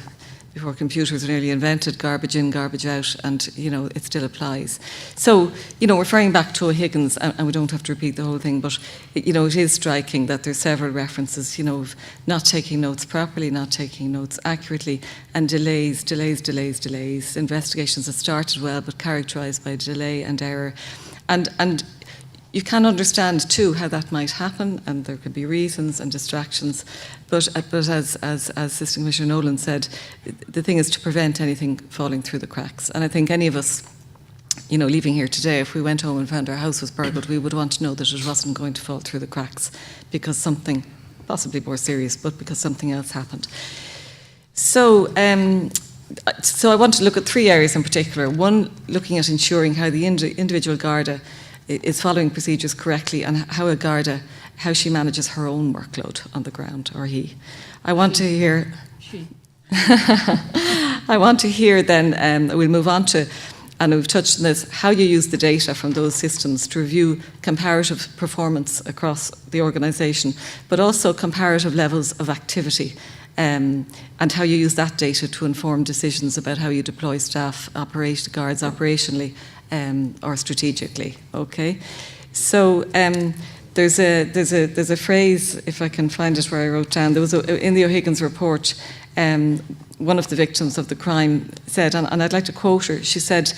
computers were nearly invented, garbage in, garbage out, and it still applies. So, referring back to O'Higgins, and we don't have to repeat the whole thing, but it is striking that there's several references, of not taking notes properly, not taking notes accurately, and delays. Investigations have started well, but characterised by delay and error. And you can understand too how that might happen, and there could be reasons and distractions. But as Assistant Commissioner Nolan said, the thing is to prevent anything falling through the cracks. And I think any of us, leaving here today, if we went home and found our house was burgled, we would want to know that it wasn't going to fall through the cracks because something, possibly more serious, but because something else happened. So I want to look at three areas in particular. One, looking at ensuring how the individual Garda is following procedures correctly, and how she manages her own workload on the ground, or he. I want to hear. I want to hear then. We'll move on to, and we've touched on this, how you use the data from those systems to review comparative performance across the organisation, but also comparative levels of activity and how you use that data to inform decisions about how you deploy staff, guards operationally or strategically. Okay, so there's a phrase, if I can find it where I wrote down. There was in the O'Higgins report. One of the victims of the crime said, and I'd like to quote her. She said,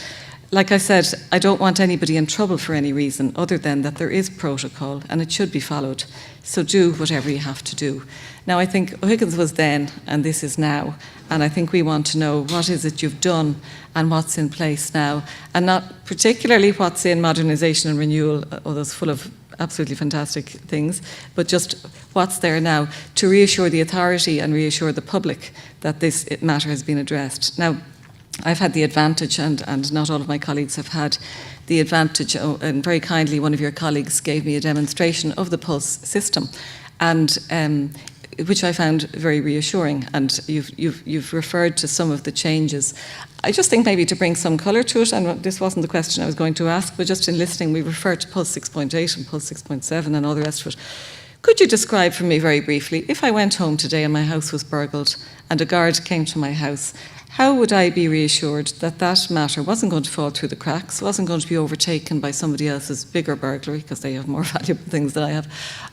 "Like I said, I don't want anybody in trouble for any reason other than that there is protocol and it should be followed. So do whatever you have to do." Now, I think O'Higgins was then and this is now. And I think we want to know what is it you've done and what's in place now. And not particularly what's in modernisation and renewal, although it's full of absolutely fantastic things, but just what's there now to reassure the authority and reassure the public that this matter has been addressed. Now, I've had the advantage, and not all of my colleagues have had the advantage, and very kindly one of your colleagues gave me a demonstration of the PULSE system, and which I found very reassuring, and you've referred to some of the changes. I just think maybe to bring some colour to it, and this wasn't the question I was going to ask, but just in listening, we referred to PULSE 6.8 and PULSE 6.7 and all the rest of it. Could you describe for me very briefly, if I went home today and my house was burgled and a guard came to my house, how would I be reassured that that matter wasn't going to fall through the cracks, wasn't going to be overtaken by somebody else's bigger burglary, because they have more valuable things than I have,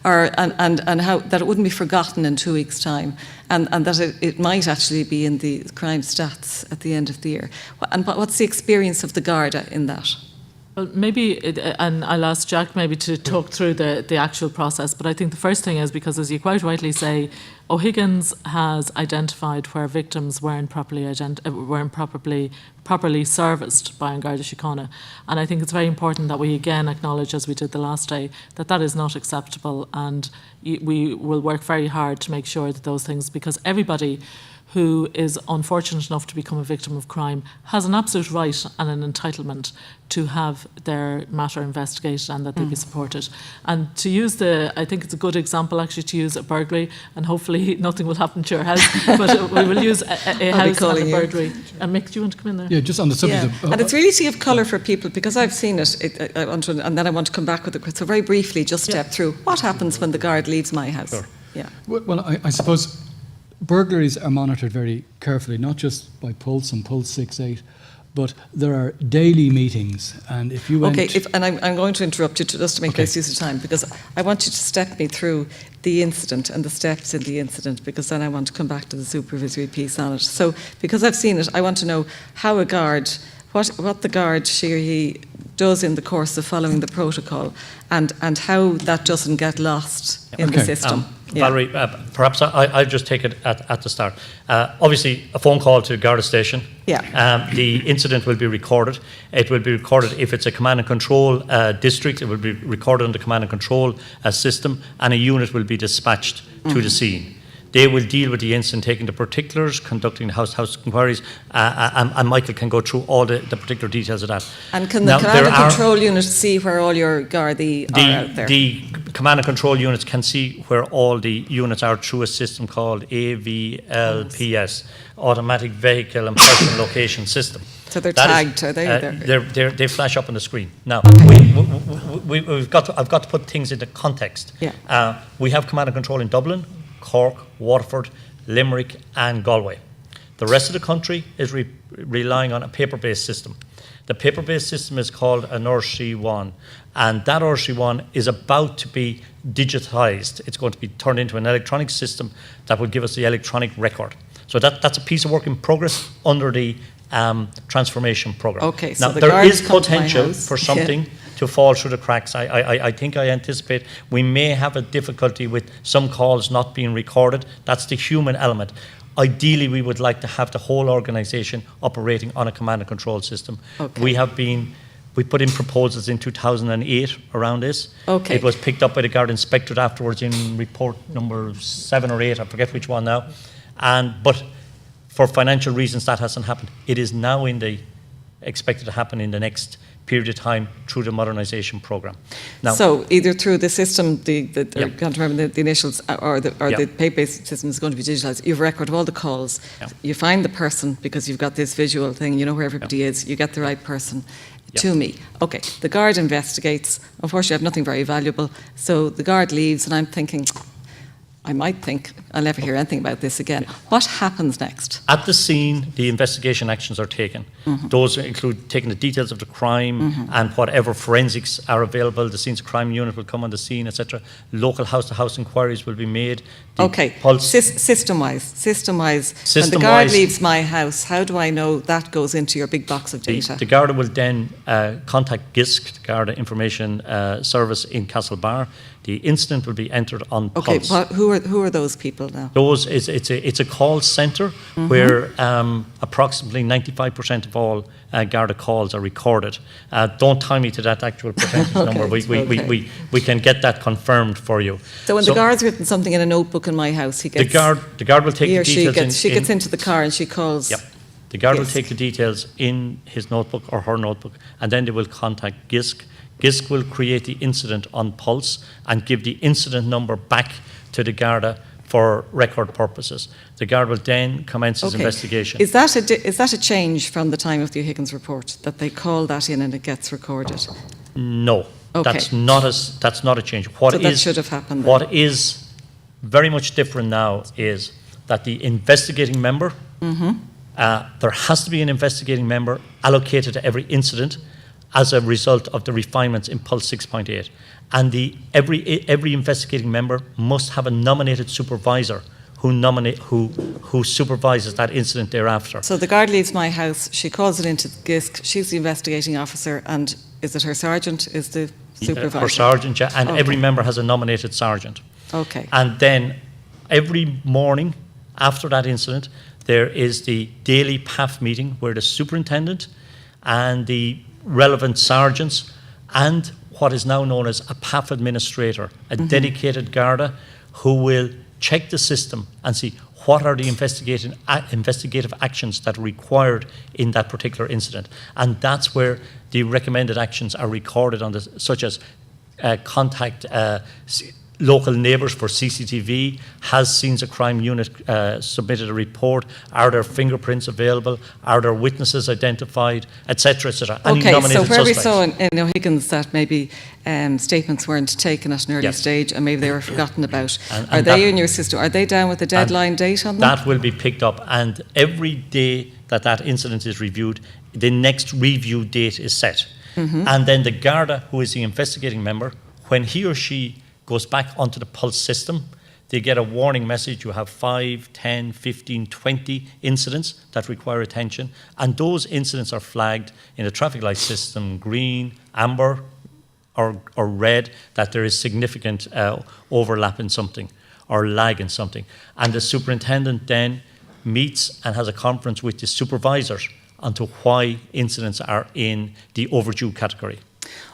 and how that it wouldn't be forgotten in 2 weeks' time, and that it might actually be in the crime stats at the end of the year? And what's the experience of the Garda in that? Well, maybe, and I'll ask Jack maybe to talk through the actual process, but I think the first thing is, because as you quite rightly say, O'Higgins has identified where victims weren't properly serviced by Garda Síochána, and I think it's very important that we again acknowledge, as we did the last day, that that is not acceptable, and we will work very hard to make sure that those things, because everybody who is unfortunate enough to become a victim of crime has an absolute right and an entitlement to have their matter investigated and that they be supported. And to use I think it's a good example actually to use a burglary, and hopefully nothing will happen to your house, but we will use a house and a burglary. And Mick, do you want to come in there? Yeah, just on the subject of... And it's really to give colour for people, because I've seen it, and then I want to come back with it. So very briefly, just step through. What happens when the guard leaves my house? Sure. Yeah. Well, I suppose burglaries are monitored very carefully, not just by PULSE and PULSE 6.8, but there are daily meetings, and if you went... Okay, I'm going to interrupt you just to make less use of time, because I want you to step me through the incident and the steps in the incident, because then I want to come back to the supervisory piece on it. So, because I've seen it, I want to know how a guard, what the guard, she or he, does in the course of following the protocol, and how that doesn't get lost in the system. Valerie, perhaps I'll just take it at the start. Obviously, a phone call to Garda station. Yeah. The incident will be recorded. It will be recorded if it's a command and control district. It will be recorded on the command and control system, and a unit will be dispatched to the scene. They will deal with the incident, taking the particulars, conducting the house inquiries, and Michael can go through all the particular details of that. And can the command and control unit see where all your Gardaí are out there? The command and control units can see where all the units are through a system called AVLPS, Automatic Vehicle and Person Location System. So they're tagged, are they? They flash up on the screen. Now, I've got to put things into context. Yeah. We have command and control in Dublin, Cork, Waterford, Limerick and Galway. The rest of the country is relying on a paper-based system. The paper-based system is called an RC1, and that RC1 is about to be digitised. It's going to be turned into an electronic system that will give us the electronic record. So that's a piece of work in progress under the transformation programme. Okay, so now, the there is guards potential for something to fall through the cracks. I think I anticipate we may have a difficulty with some calls not being recorded. That's the human element. Ideally, we would like to have the whole organisation operating on a command and control system. Okay. We put in proposals in 2008 around this. Okay. It was picked up by the Garda Inspectorate afterwards in report number 7 or 8, I forget which one now. But for financial reasons, that hasn't happened. It is now expected to happen in the next period of time through the modernisation programme. Now, so either through the system, I can't remember the initials, or the paper-based system is going to be digitalised. You have a record of all the calls. You find the person, because you've got this visual thing, you know where everybody is. You get the right person to me. Okay, the guard investigates. Unfortunately, I have nothing very valuable. So the guard leaves, and I'm thinking, I might think I'll never hear anything about this again. What happens next? At the scene, the investigation actions are taken. Those include taking the details of the crime and whatever forensics are available. The scenes of crime unit will come on the scene, etc. Local house-to-house inquiries will be made. System-wise, when the guard leaves my house, how do I know that goes into your big box of data? The Garda will then contact GISC, the Garda Information Service in Castlebar. The incident will be entered on Pulse. Okay, who are those people now? It's a call centre where approximately 95% of all Garda calls are recorded. Don't tie me to that actual percentage number. We can get that confirmed for you. So when the guard's written something in a notebook in my house, he gets... The guard will take the details... She gets into the car and she calls... Yep. The guard will take the details in his notebook or her notebook, and then they will contact GISC. GISC will create the incident on Pulse and give the incident number back to the Garda for record purposes. The Garda will then commence its investigation. Is that a change from the time of the O'Higgins report, that they call that in and it gets recorded? No, that's not a change. That should have happened then. What is very much different now is that the investigating member, there has to be an investigating member allocated to every incident as a result of the refinements in Pulse 6.8. And every investigating member must have a nominated supervisor who supervises that incident thereafter. So the guard leaves my house, she calls it into GISC, she's the investigating officer, and is it her sergeant is the supervisor? Her sergeant, yeah, and every member has a nominated sergeant. Okay. And then every morning after that incident, there is the daily PAF meeting where the superintendent and the relevant sergeants and what is now known as a PAF administrator, a dedicated Garda, who will check the system and see what are the investigative actions that are required in that particular incident. And that's where the recommended actions are recorded on this, such as contact local neighbours for CCTV. Has Scenes of Crime Unit submitted a report? Are there fingerprints available? Are there witnesses identified, etc., etc.? Okay, so where we saw in O'Higgins that maybe statements weren't taken at an early stage and maybe they were forgotten about. Are they in your system? Are they down with the deadline date on them? That will be picked up, and every day that incident is reviewed, the next review date is set. And then the Garda, who is the investigating member, when he or she goes back onto the Pulse system, they get a warning message. You have 5, 10, 15, 20 incidents that require attention, and those incidents are flagged in the traffic light system, green, amber, or red, that there is significant overlap in something or lag in something. And the superintendent then meets and has a conference with the supervisors onto why incidents are in the overdue category.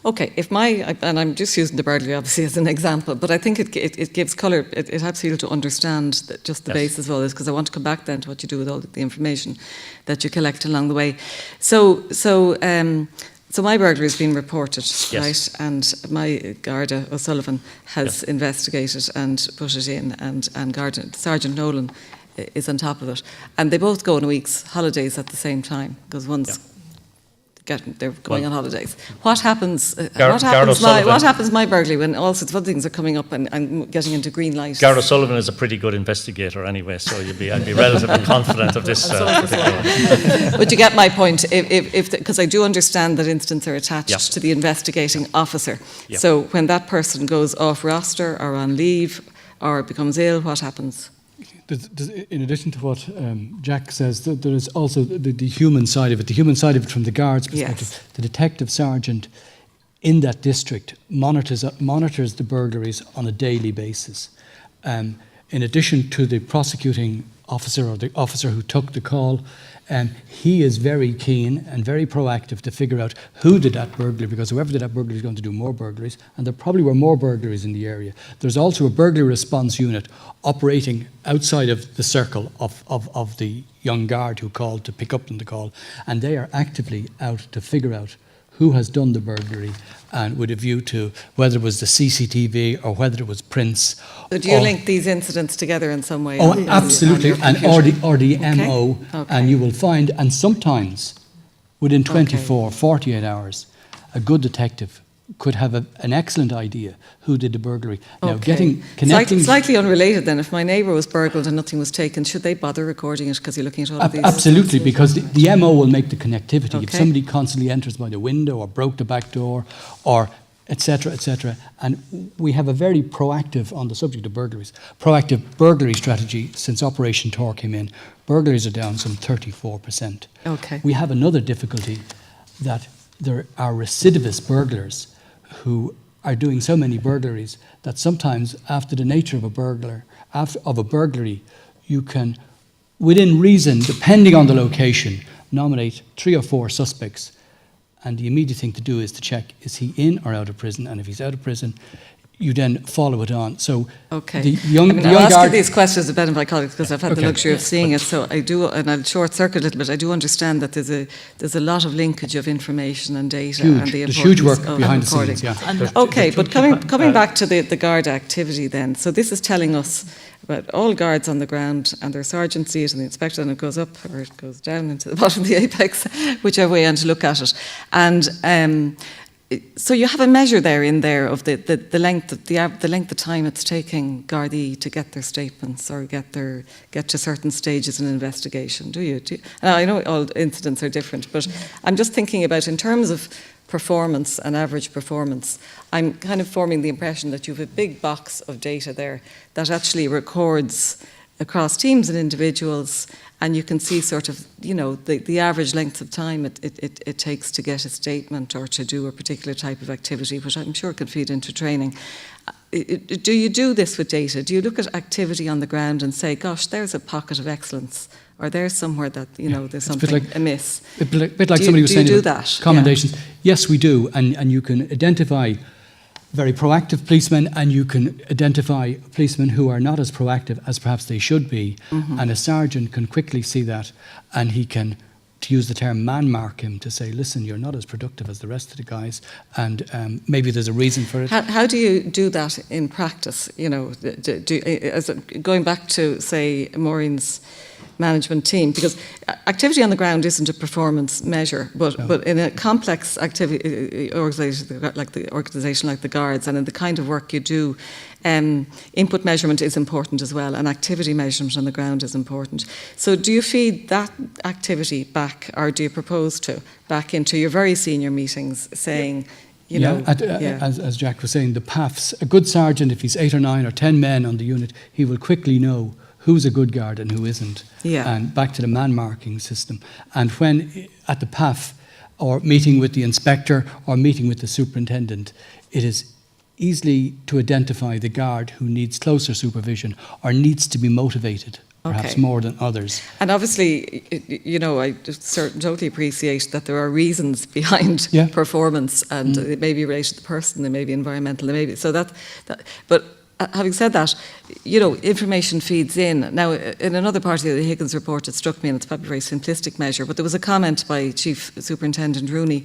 Okay, and I'm just using the burglary obviously as an example, but I think it gives colour, it helps you to understand just the basis of all this, because I want to come back then to what you do with all the information that you collect along the way. So my burglary has been reported, right? And my Garda O'Sullivan has investigated and put it in, and Sergeant Nolan is on top of it. And they both go on a week's holidays at the same time, because they're going on holidays. What happens? What happens my burglary when all sorts of other things are coming up and I'm getting into green light? Garda Sullivan is a pretty good investigator anyway, so I'd be relatively confident of this. But you get my point, because I do understand that incidents are attached to the investigating officer. So when that person goes off roster or on leave or becomes ill, what happens? In addition to what Jack says, there is also the human side of it. The human side of it from the guard's perspective. The detective sergeant in that district monitors the burglaries on a daily basis. In addition to the prosecuting officer or the officer who took the call, he is very keen and very proactive to figure out who did that burglary, because whoever did that burglary is going to do more burglaries, and there probably were more burglaries in the area. There's also a burglary response unit operating outside of the circle of the young guard who called to pick up on the call, and they are actively out to figure out who has done the burglary, and with a view to whether it was the CCTV or whether it was prints. So do you link these incidents together in some way? Oh, absolutely, or the MO, and you will find, and sometimes within 24, 48 hours, a good detective could have an excellent idea who did the burglary. Now, Okay. connecting... Slightly unrelated then, if my neighbour was burgled and nothing was taken, should they bother recording it because you're looking at all of these? Absolutely, because the MO will make the connectivity. If Okay. somebody constantly enters by the window or broke the back door or etc., and we have a very proactive, on the subject of burglaries, proactive burglary strategy since Operation Tor came in. Burglaries are down some 34%. Okay. We have another difficulty that there are recidivist burglars who are doing so many burglaries that sometimes after the nature of a burglary, you can, within reason, depending on the location, nominate 3 or 4 suspects. And the immediate thing to do is to check, is he in or out of prison? And if he's out of prison, you then follow it on. So okay. the young, I'll ask you these questions a bit of my colleagues because I've had the luxury of seeing it. So I do, and I'll short circuit a little bit. I do understand that there's a lot of linkage of information and data and the importance huge work of behind recording. the scenes. Yeah. Okay, but coming back to the Garda activity then. So this is telling us about all guards on the ground and their sergeant see it and the inspector, and it goes up or it goes down into the bottom of the apex, whichever way you want to look at it. And so you have a measure there of the length of time it's taking Gardaí to get their statements or get to certain stages in an investigation. Do you? Now, I know all incidents are different, but I'm just thinking about in terms of performance and average performance. I'm kind of forming the impression that you have a big box of data there that actually records across teams and individuals, and you can see sort of, the average length of time it takes to get a statement or to do a particular type of activity, which I'm sure could feed into training. Do you do this with data? Do you look at activity on the ground and say, gosh, there's a pocket of excellence, or there's somewhere that, there's something amiss? A bit like somebody was saying do about that? commendations. Yeah. Yes, we do, and you can identify very proactive policemen, and you can identify policemen who are not as proactive as perhaps they should be, and a sergeant can quickly see that, and he can, to use the term, man-mark him to say, listen, you're not as productive as the rest of the guys, and maybe there's a reason for it. How do you do that in practice? Going back to, say, Maureen's management team, because activity on the ground isn't a performance measure, but in a complex activity organisation like the Guards, and in the kind of work you do, input measurement is important as well, and activity measurement on the ground is important. So do you feed that activity back, or do you propose to, back into your very senior meetings, saying, as Jack was saying, the PAFs, a good sergeant, if he's 8 or 9 or 10 men on the unit, he will quickly know who's a good guard and who isn't. Yeah. And back to the man-marking system. And when at the PAF, or meeting with the inspector, or meeting with the superintendent, it is easily to identify the guard who needs closer supervision or needs to be motivated, perhaps more than others. And obviously, I totally appreciate that there are reasons behind performance, and it may be related to the person, it may be environmental, it may be but having said that, information feeds in. Now, in another part of the Higgins report, it struck me, and it's probably a very simplistic measure, but there was a comment by Chief Superintendent Rooney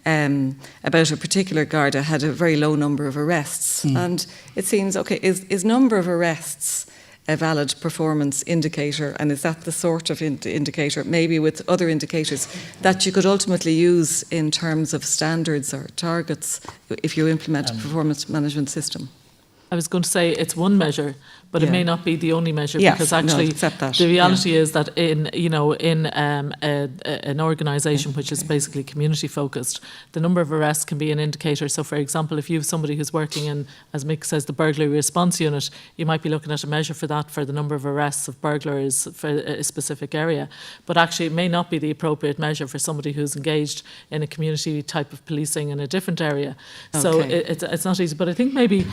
about a particular Garda had a very low number of arrests. And it seems, is number of arrests a valid performance indicator, and is that the sort of indicator, maybe with other indicators, that you could ultimately use in terms of standards or targets if you implement a performance management system? I was going to say it's one measure, but it may not be the only measure, Yes, because actually the reality is that in an organisation which is basically community focused, the number of arrests can be an indicator. So, for example, if you have somebody who's working in, as Mick says, the burglary response unit, you might be looking at a measure for that, for the number of arrests of burglars for a specific area. But actually, it may not be the appropriate measure for somebody who's engaged in a community type of policing in a different area. So it's not easy. But I think maybe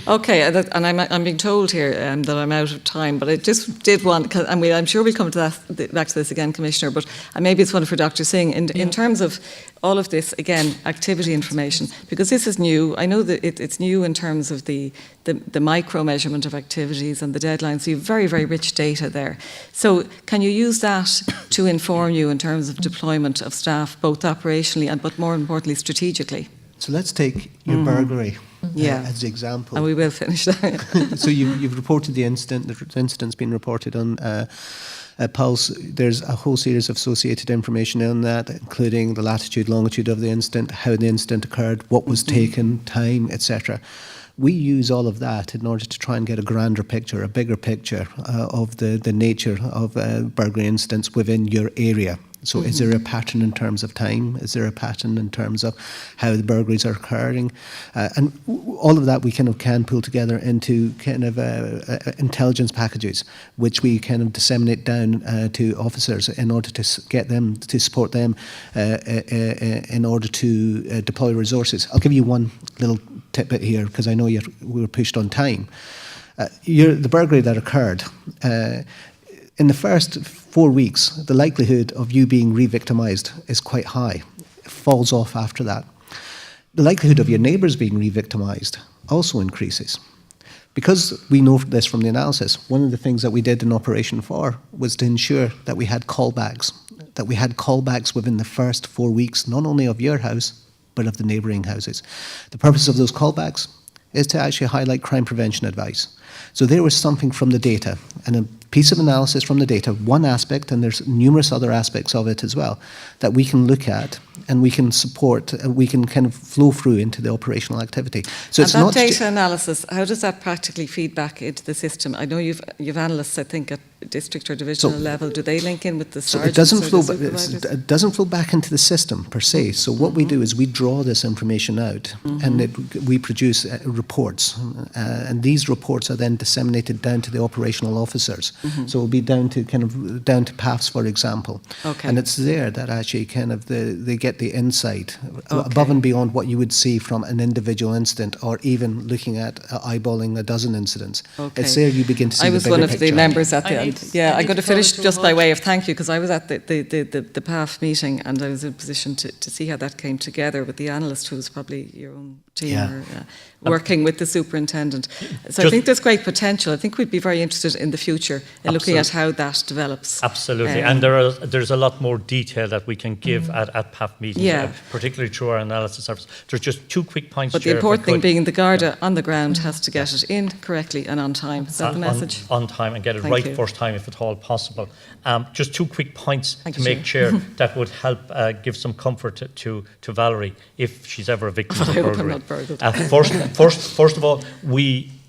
and I'm being told here that I'm out of time, but I just did want, I'm sure we'll come to back to this again, Commissioner, but maybe it's one for Dr. Singh, in terms of all of this, again, activity information, because this is new. I know that it's new in terms of the micro measurement of activities and the deadlines, so you have very, very rich data there. So can you use that to inform you in terms of deployment of staff, both operationally and, but more importantly, strategically? So let's take your burglary as the example. And we will finish that. So you've reported the incident. The incident's been reported on Pulse, there's a whole series of associated information in that, including the latitude, longitude of the incident, how the incident occurred, what was taken, time, etc. We use all of that in order to try and get a grander picture, a bigger picture of the nature of burglary incidents within your area. So is there a pattern in terms of time? Is there a pattern in terms of how the burglaries are occurring? And all of that we kind of can pull together into kind of intelligence packages, which we kind of disseminate down to officers in order to get them, to support them in order to deploy resources. I'll give you one little tidbit here, because I know we were pushed on time. The burglary that occurred, in the first 4 weeks, the likelihood of you being re-victimised is quite high. It falls off after that. The likelihood of your neighbours being re-victimised also increases. Because we know this from the analysis, one of the things that we did in Operation 4 was to ensure that we had callbacks, within the first 4 weeks, not only of your house, but of the neighbouring houses. The purpose of those callbacks is to actually highlight crime prevention advice. So there was something from the data, and a piece of analysis from the data, one aspect, and there's numerous other aspects of it as well, that we can look at and we can support, we can kind of flow through into the operational activity. So and it's that not data analysis, how does that practically feed back into the system? I know you've analysts, I think, at district or divisional level. Do they link in with the sergeants? It doesn't flow back into the system per se. So what we do is we draw this information out, and we produce reports, and these reports are then disseminated down to the operational officers. So it'll be down to PAFs, for example. Okay. And it's there that actually kind of they get the insight above and beyond what you would see from an individual incident, or even looking at eyeballing a dozen incidents. Okay. It's there you begin to see I the was bigger one of picture. the members at the end. Yeah, I'm going to finish just by way of thank you, because I was at the PAF meeting, and I was in a position to see how that came together with the analyst, who was probably your own team, or working with the superintendent. So I think there's great potential. I think we'd be very interested in the future in looking at how that develops. Absolutely, and there's a lot more detail that we can give at PAF meetings, particularly through our analysis service. There's just 2 quick points. But the important thing being the Garda on the ground has to get it in correctly and on time. Is that the message? On time, and get it right first time if at all possible. Just 2 quick points to make, Chair, that would help give some comfort to Valerie if she's ever a victim of burglary. I hope I'm not burgled. First of all,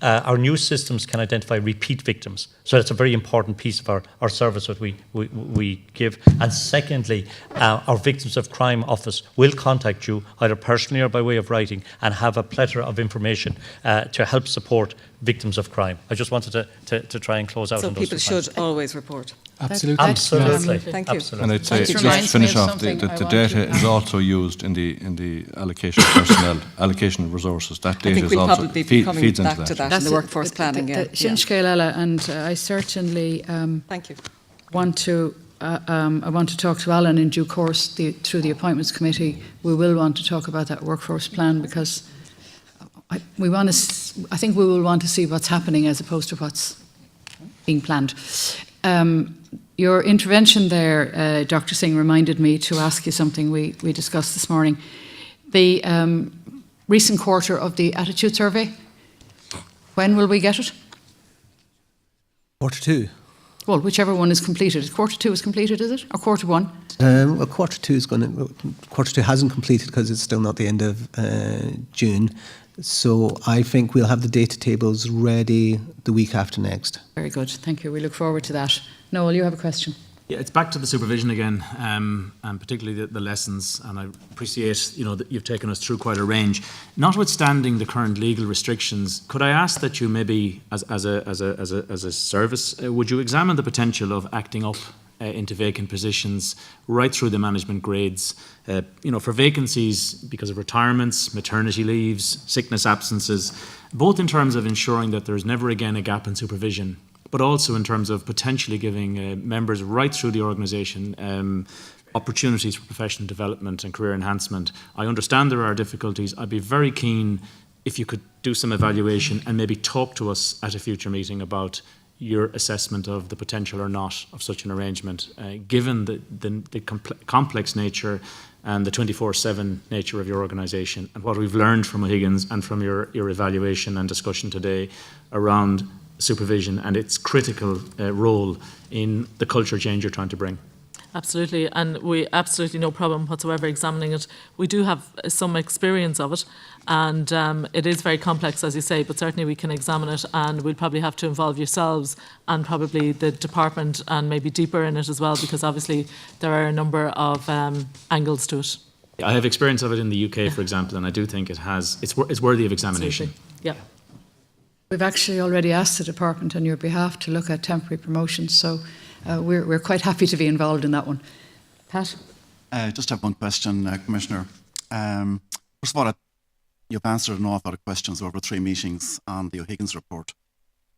our new systems can identify repeat victims. So that's a very important piece of our service that we give. And secondly, our Victims of Crime office will contact you either personally or by way of writing, and have a plethora of information to help support victims of crime. I just wanted to try and close out on those 2 points. So people should always report. Absolutely. Absolutely. Thank you. Absolutely. And I'd say, just to finish off, the data is also used in the allocation of personnel, allocation of resources. That data is also feeds into that. In the workforce planning. Sin scéal eile, and I certainly thank you. want to talk to Alan in due course through the appointments committee. We will want to talk about that workforce plan, because I think we will want to see what's happening as opposed to what's being planned. Your intervention there, Dr. Singh, reminded me to ask you something we discussed this morning. The recent quarter of the attitude survey, when will we get it? Quarter 2. Well, whichever one is completed. Quarter 2 is completed, is it? Or quarter 1? Well, quarter 2 hasn't completed because it's still not the end of June. So I think we'll have the data tables ready the week after next. Very good, thank you. We look forward to that. Noel, you have a question? Yeah, it's back to the supervision again, and particularly the lessons. And I appreciate, that you've taken us through quite a range. Notwithstanding the current legal restrictions, could I ask that you maybe, as a service, would you examine the potential of acting up into vacant positions right through the management grades, for vacancies because of retirements, maternity leaves, sickness absences, both in terms of ensuring that there's never again a gap in supervision, but also in terms of potentially giving members right through the organisation opportunities for professional development and career enhancement. I understand there are difficulties. I'd be very keen if you could do some evaluation and maybe talk to us at a future meeting about your assessment of the potential or not of such an arrangement, given the complex nature and the 24/7 nature of your organisation, and what we've learned from O'Higgins and from your evaluation and discussion today around supervision and its critical role in the culture change you're trying to bring? Absolutely, and we absolutely no problem whatsoever examining it. We do have some experience of it, and it is very complex, as you say, but certainly we can examine it, and we'll probably have to involve yourselves and probably the department and maybe deeper in it as well, because obviously there are a number of angles to it. I have experience of it in the UK, for example, and I do think it's worthy of examination. Absolutely. Yeah. We've actually already asked the department on your behalf to look at temporary promotions, so we're quite happy to be involved in that one. Pat? Just have one question, Commissioner. First of all, you've answered an awful lot of questions over 3 meetings on the O'Higgins report,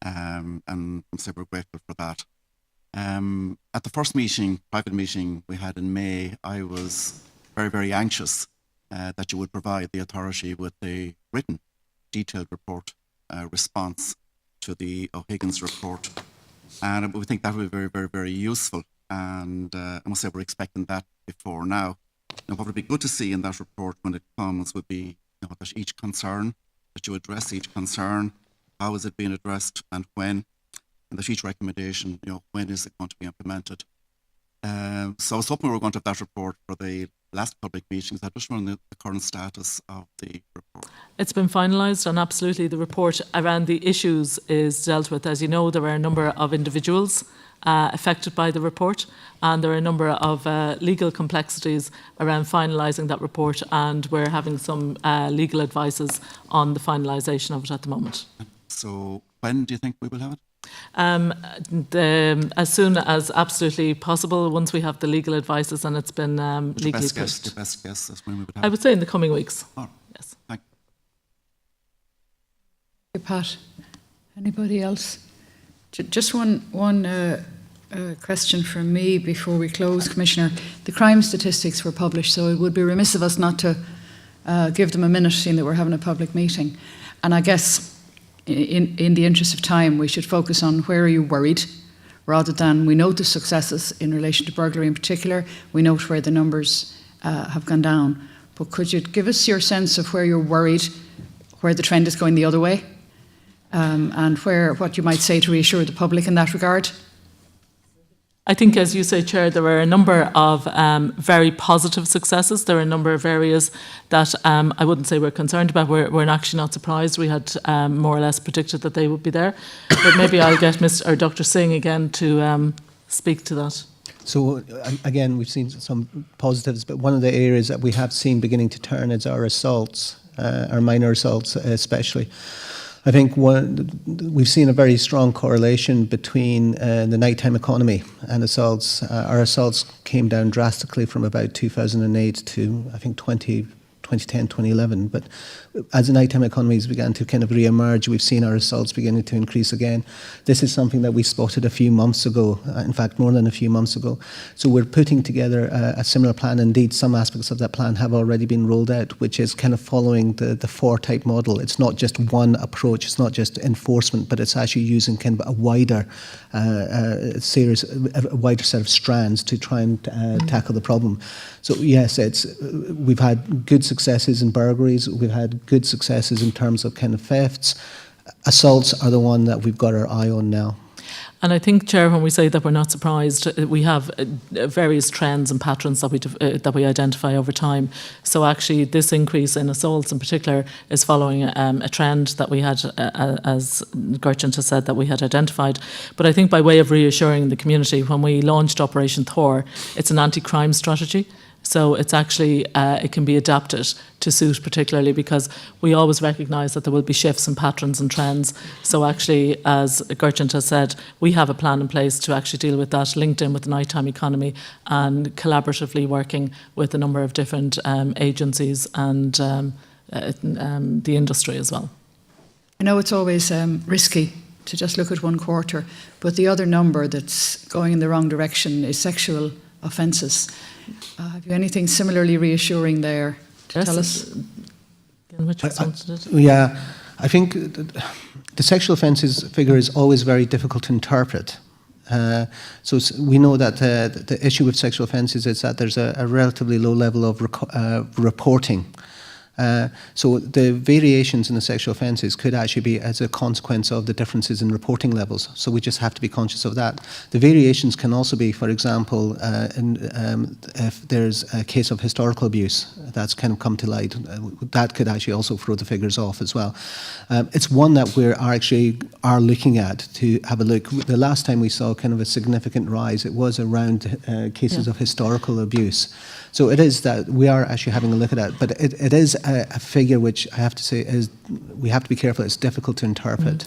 and I'm super grateful for that. At the first meeting, private meeting we had in May, I was very, very anxious that you would provide the authority with a written, detailed report response to the O'Higgins report. And we think that would be very, very, very useful. And I must say we're expecting that before now. Now, what would be good to see in that report when it comes would be that each concern, that you address each concern, how is it being addressed and when, and that each recommendation, when is it going to be implemented. So I was hoping we were going to have that report for the last public meetings. I just wonder the current status of the report. It's been finalised, and absolutely the report around the issues is dealt with. As you know, there are a number of individuals affected by the report, and there are a number of legal complexities around finalising that report, and we're having some legal advices on the finalisation of it at the moment. So when do you think we will have it? As soon as absolutely possible, once we have the legal advices and it's been legally pushed. Your best guess is when we would have I would say in the coming weeks. Oh, yes. Thank you. Pat, anybody else? Just one question from me before we close, Commissioner. The crime statistics were published, so it would be remiss of us not to give them a minute, seeing that we're having a public meeting. And I guess in the interest of time, we should focus on where are you worried, rather than we note the successes in relation to burglary in particular. We note where the numbers have gone down. But could you give us your sense of where you're worried, where the trend is going the other way, and what you might say to reassure the public in that regard? I think, as you say, Chair, there are a number of very positive successes. There are a number of areas that I wouldn't say we're concerned about. We're actually not surprised. We had more or less predicted that they would be there. But maybe I'll get Dr. Singh again to speak to that. So again, we've seen some positives, but one of the areas that we have seen beginning to turn is our assaults, our minor assaults especially. I think we've seen a very strong correlation between the nighttime economy and assaults. Our assaults came down drastically from about 2008 to, I think, 2010, 2011. But as the nighttime economies began to kind of re-emerge, we've seen our assaults beginning to increase again. This is something that we spotted a few months ago, in fact, more than a few months ago. So we're putting together a similar plan. Indeed, some aspects of that plan have already been rolled out, which is kind of following the 4-type model. It's not just one approach, it's not just enforcement, but it's actually using kind of a wider set of strands to try and tackle the problem. So yes, we've had good successes in burglaries, we've had good successes in terms of kind of thefts. Assaults are the one that we've got our eye on now. And I think, Chair, when we say that we're not surprised, we have various trends and patterns that we identify over time. So actually, this increase in assaults in particular is following a trend that we had, as Gertjan has said, that we had identified. But I think by way of reassuring the community, when we launched Operation Thor, it's an anti-crime strategy. So it's actually, it can be adapted to suit particularly, because we always recognise that there will be shifts and patterns and trends. So actually, as Gertjan has said, we have a plan in place to actually deal with that, linked in with the nighttime economy and collaboratively working with a number of different agencies and the industry as well. I know it's always risky to just look at one quarter, but the other number that's going in the wrong direction is sexual offences. Have you anything similarly reassuring there to tell us? Yeah, I think the sexual offences figure is always very difficult to interpret. So we know that the issue with sexual offences is that there's a relatively low level of reporting. So the variations in the sexual offences could actually be as a consequence of the differences in reporting levels. So we just have to be conscious of that. The variations can also be, for example, if there's a case of historical abuse that's kind of come to light, that could actually also throw the figures off as well. It's one that we are looking at to have a look. The last time we saw kind of a significant rise, it was around cases of historical abuse. So it is that we are actually having a look at that, but it is a figure which I have to say is, we have to be careful, it's difficult to interpret.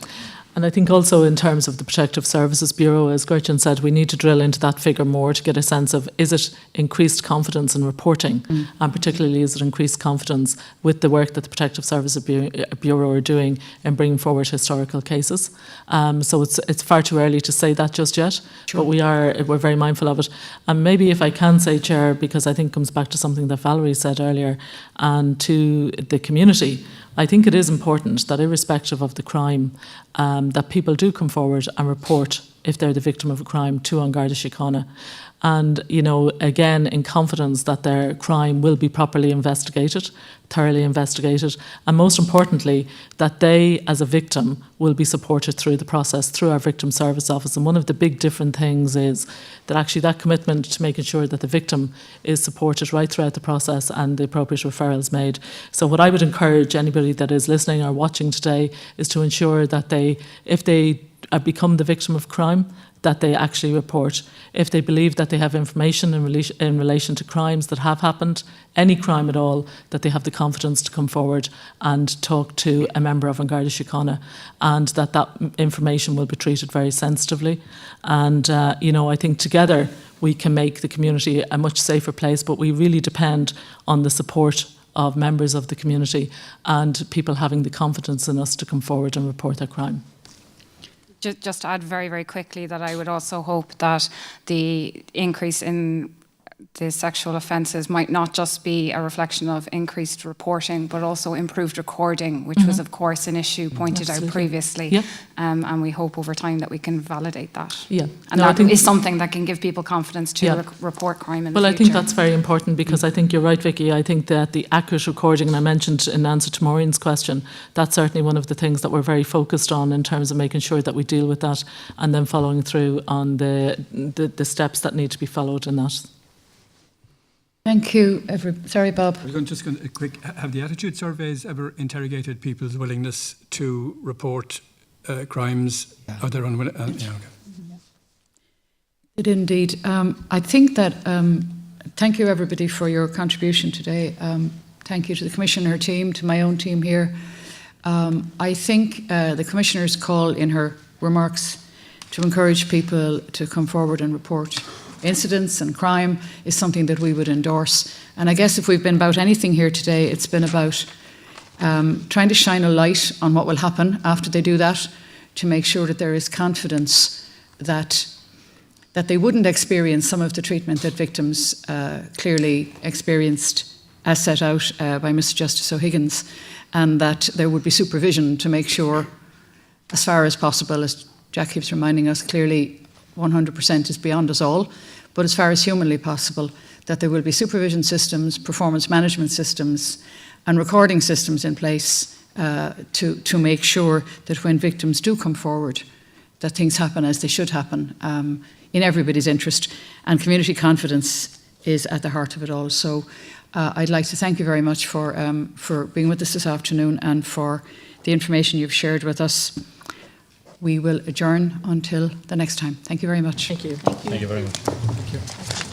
And I think also in terms of the Protective Services Bureau, as Gretchen said, we need to drill into that figure more to get a sense of, is it increased confidence in reporting? And particularly, is it increased confidence with the work that the Protective Services Bureau are doing in bringing forward historical cases? So it's far too early to say that just yet, but we're very mindful of it. And maybe if I can say, Chair, because I think it comes back to something that Valerie said earlier, and to the community, I think it is important that irrespective of the crime, that people do come forward and report if they're the victim of a crime to Garda Síochána. And, you know, again, in confidence that their crime will be properly investigated, thoroughly investigated, and most importantly, that they, as a victim, will be supported through the process, through our Victim Service Office. And one of the big different things is that actually that commitment to making sure that the victim is supported right throughout the process and the appropriate referrals made. So what I would encourage anybody that is listening or watching today is to ensure that they, if they become the victim of crime, that they actually report. If they believe that they have information in relation to crimes that have happened, any crime at all, that they have the confidence to come forward and talk to a member of Garda Síochána, and that information will be treated very sensitively. And, you know, I think together we can make the community a much safer place, but we really depend on the support of members of the community and people having the confidence in us to come forward and report their crime. Just to add very, very quickly that I would also hope that the increase in the sexual offences might not just be a reflection of increased reporting, but also improved recording, which was, of course, an issue pointed out previously. Yeah. And we hope over time that we can validate that. Yeah. And that is something that can give people confidence to report crime in the future. Well, I think that's very important, because I think you're right, Vicky. I think that the accurate recording, and I mentioned in answer to Maureen's question, that's certainly one of the things that we're very focused on in terms of making sure that we deal with that and then following through on the steps that need to be followed in that. Thank you. Sorry, Bob. I was just going to quick. Have the attitude surveys ever interrogated people's willingness to report crimes? Are they unwilling? Okay. It indeed. I think that. Thank you, everybody, for your contribution today. Thank you to the Commissioner and her team, to my own team here. I think the Commissioner's call in her remarks to encourage people to come forward and report incidents and crime is something that we would endorse. And I guess if we've been about anything here today, it's been about trying to shine a light on what will happen after they do that, to make sure that there is confidence that they wouldn't experience some of the treatment that victims clearly experienced as set out by Mr. Justice O'Higgins, and that there would be supervision to make sure, as far as possible, as Jack keeps reminding us, clearly 100% is beyond us all, but as far as humanly possible, that there will be supervision systems, performance management systems, and recording systems in place to make sure that when victims do come forward, that things happen as they should happen, in everybody's interest, and community confidence is at the heart of it all. So I'd like to thank you very much for being with us this afternoon and for the information you've shared with us. We will adjourn until the next time. Thank you very much. Thank you. Thank you very much. Thank you.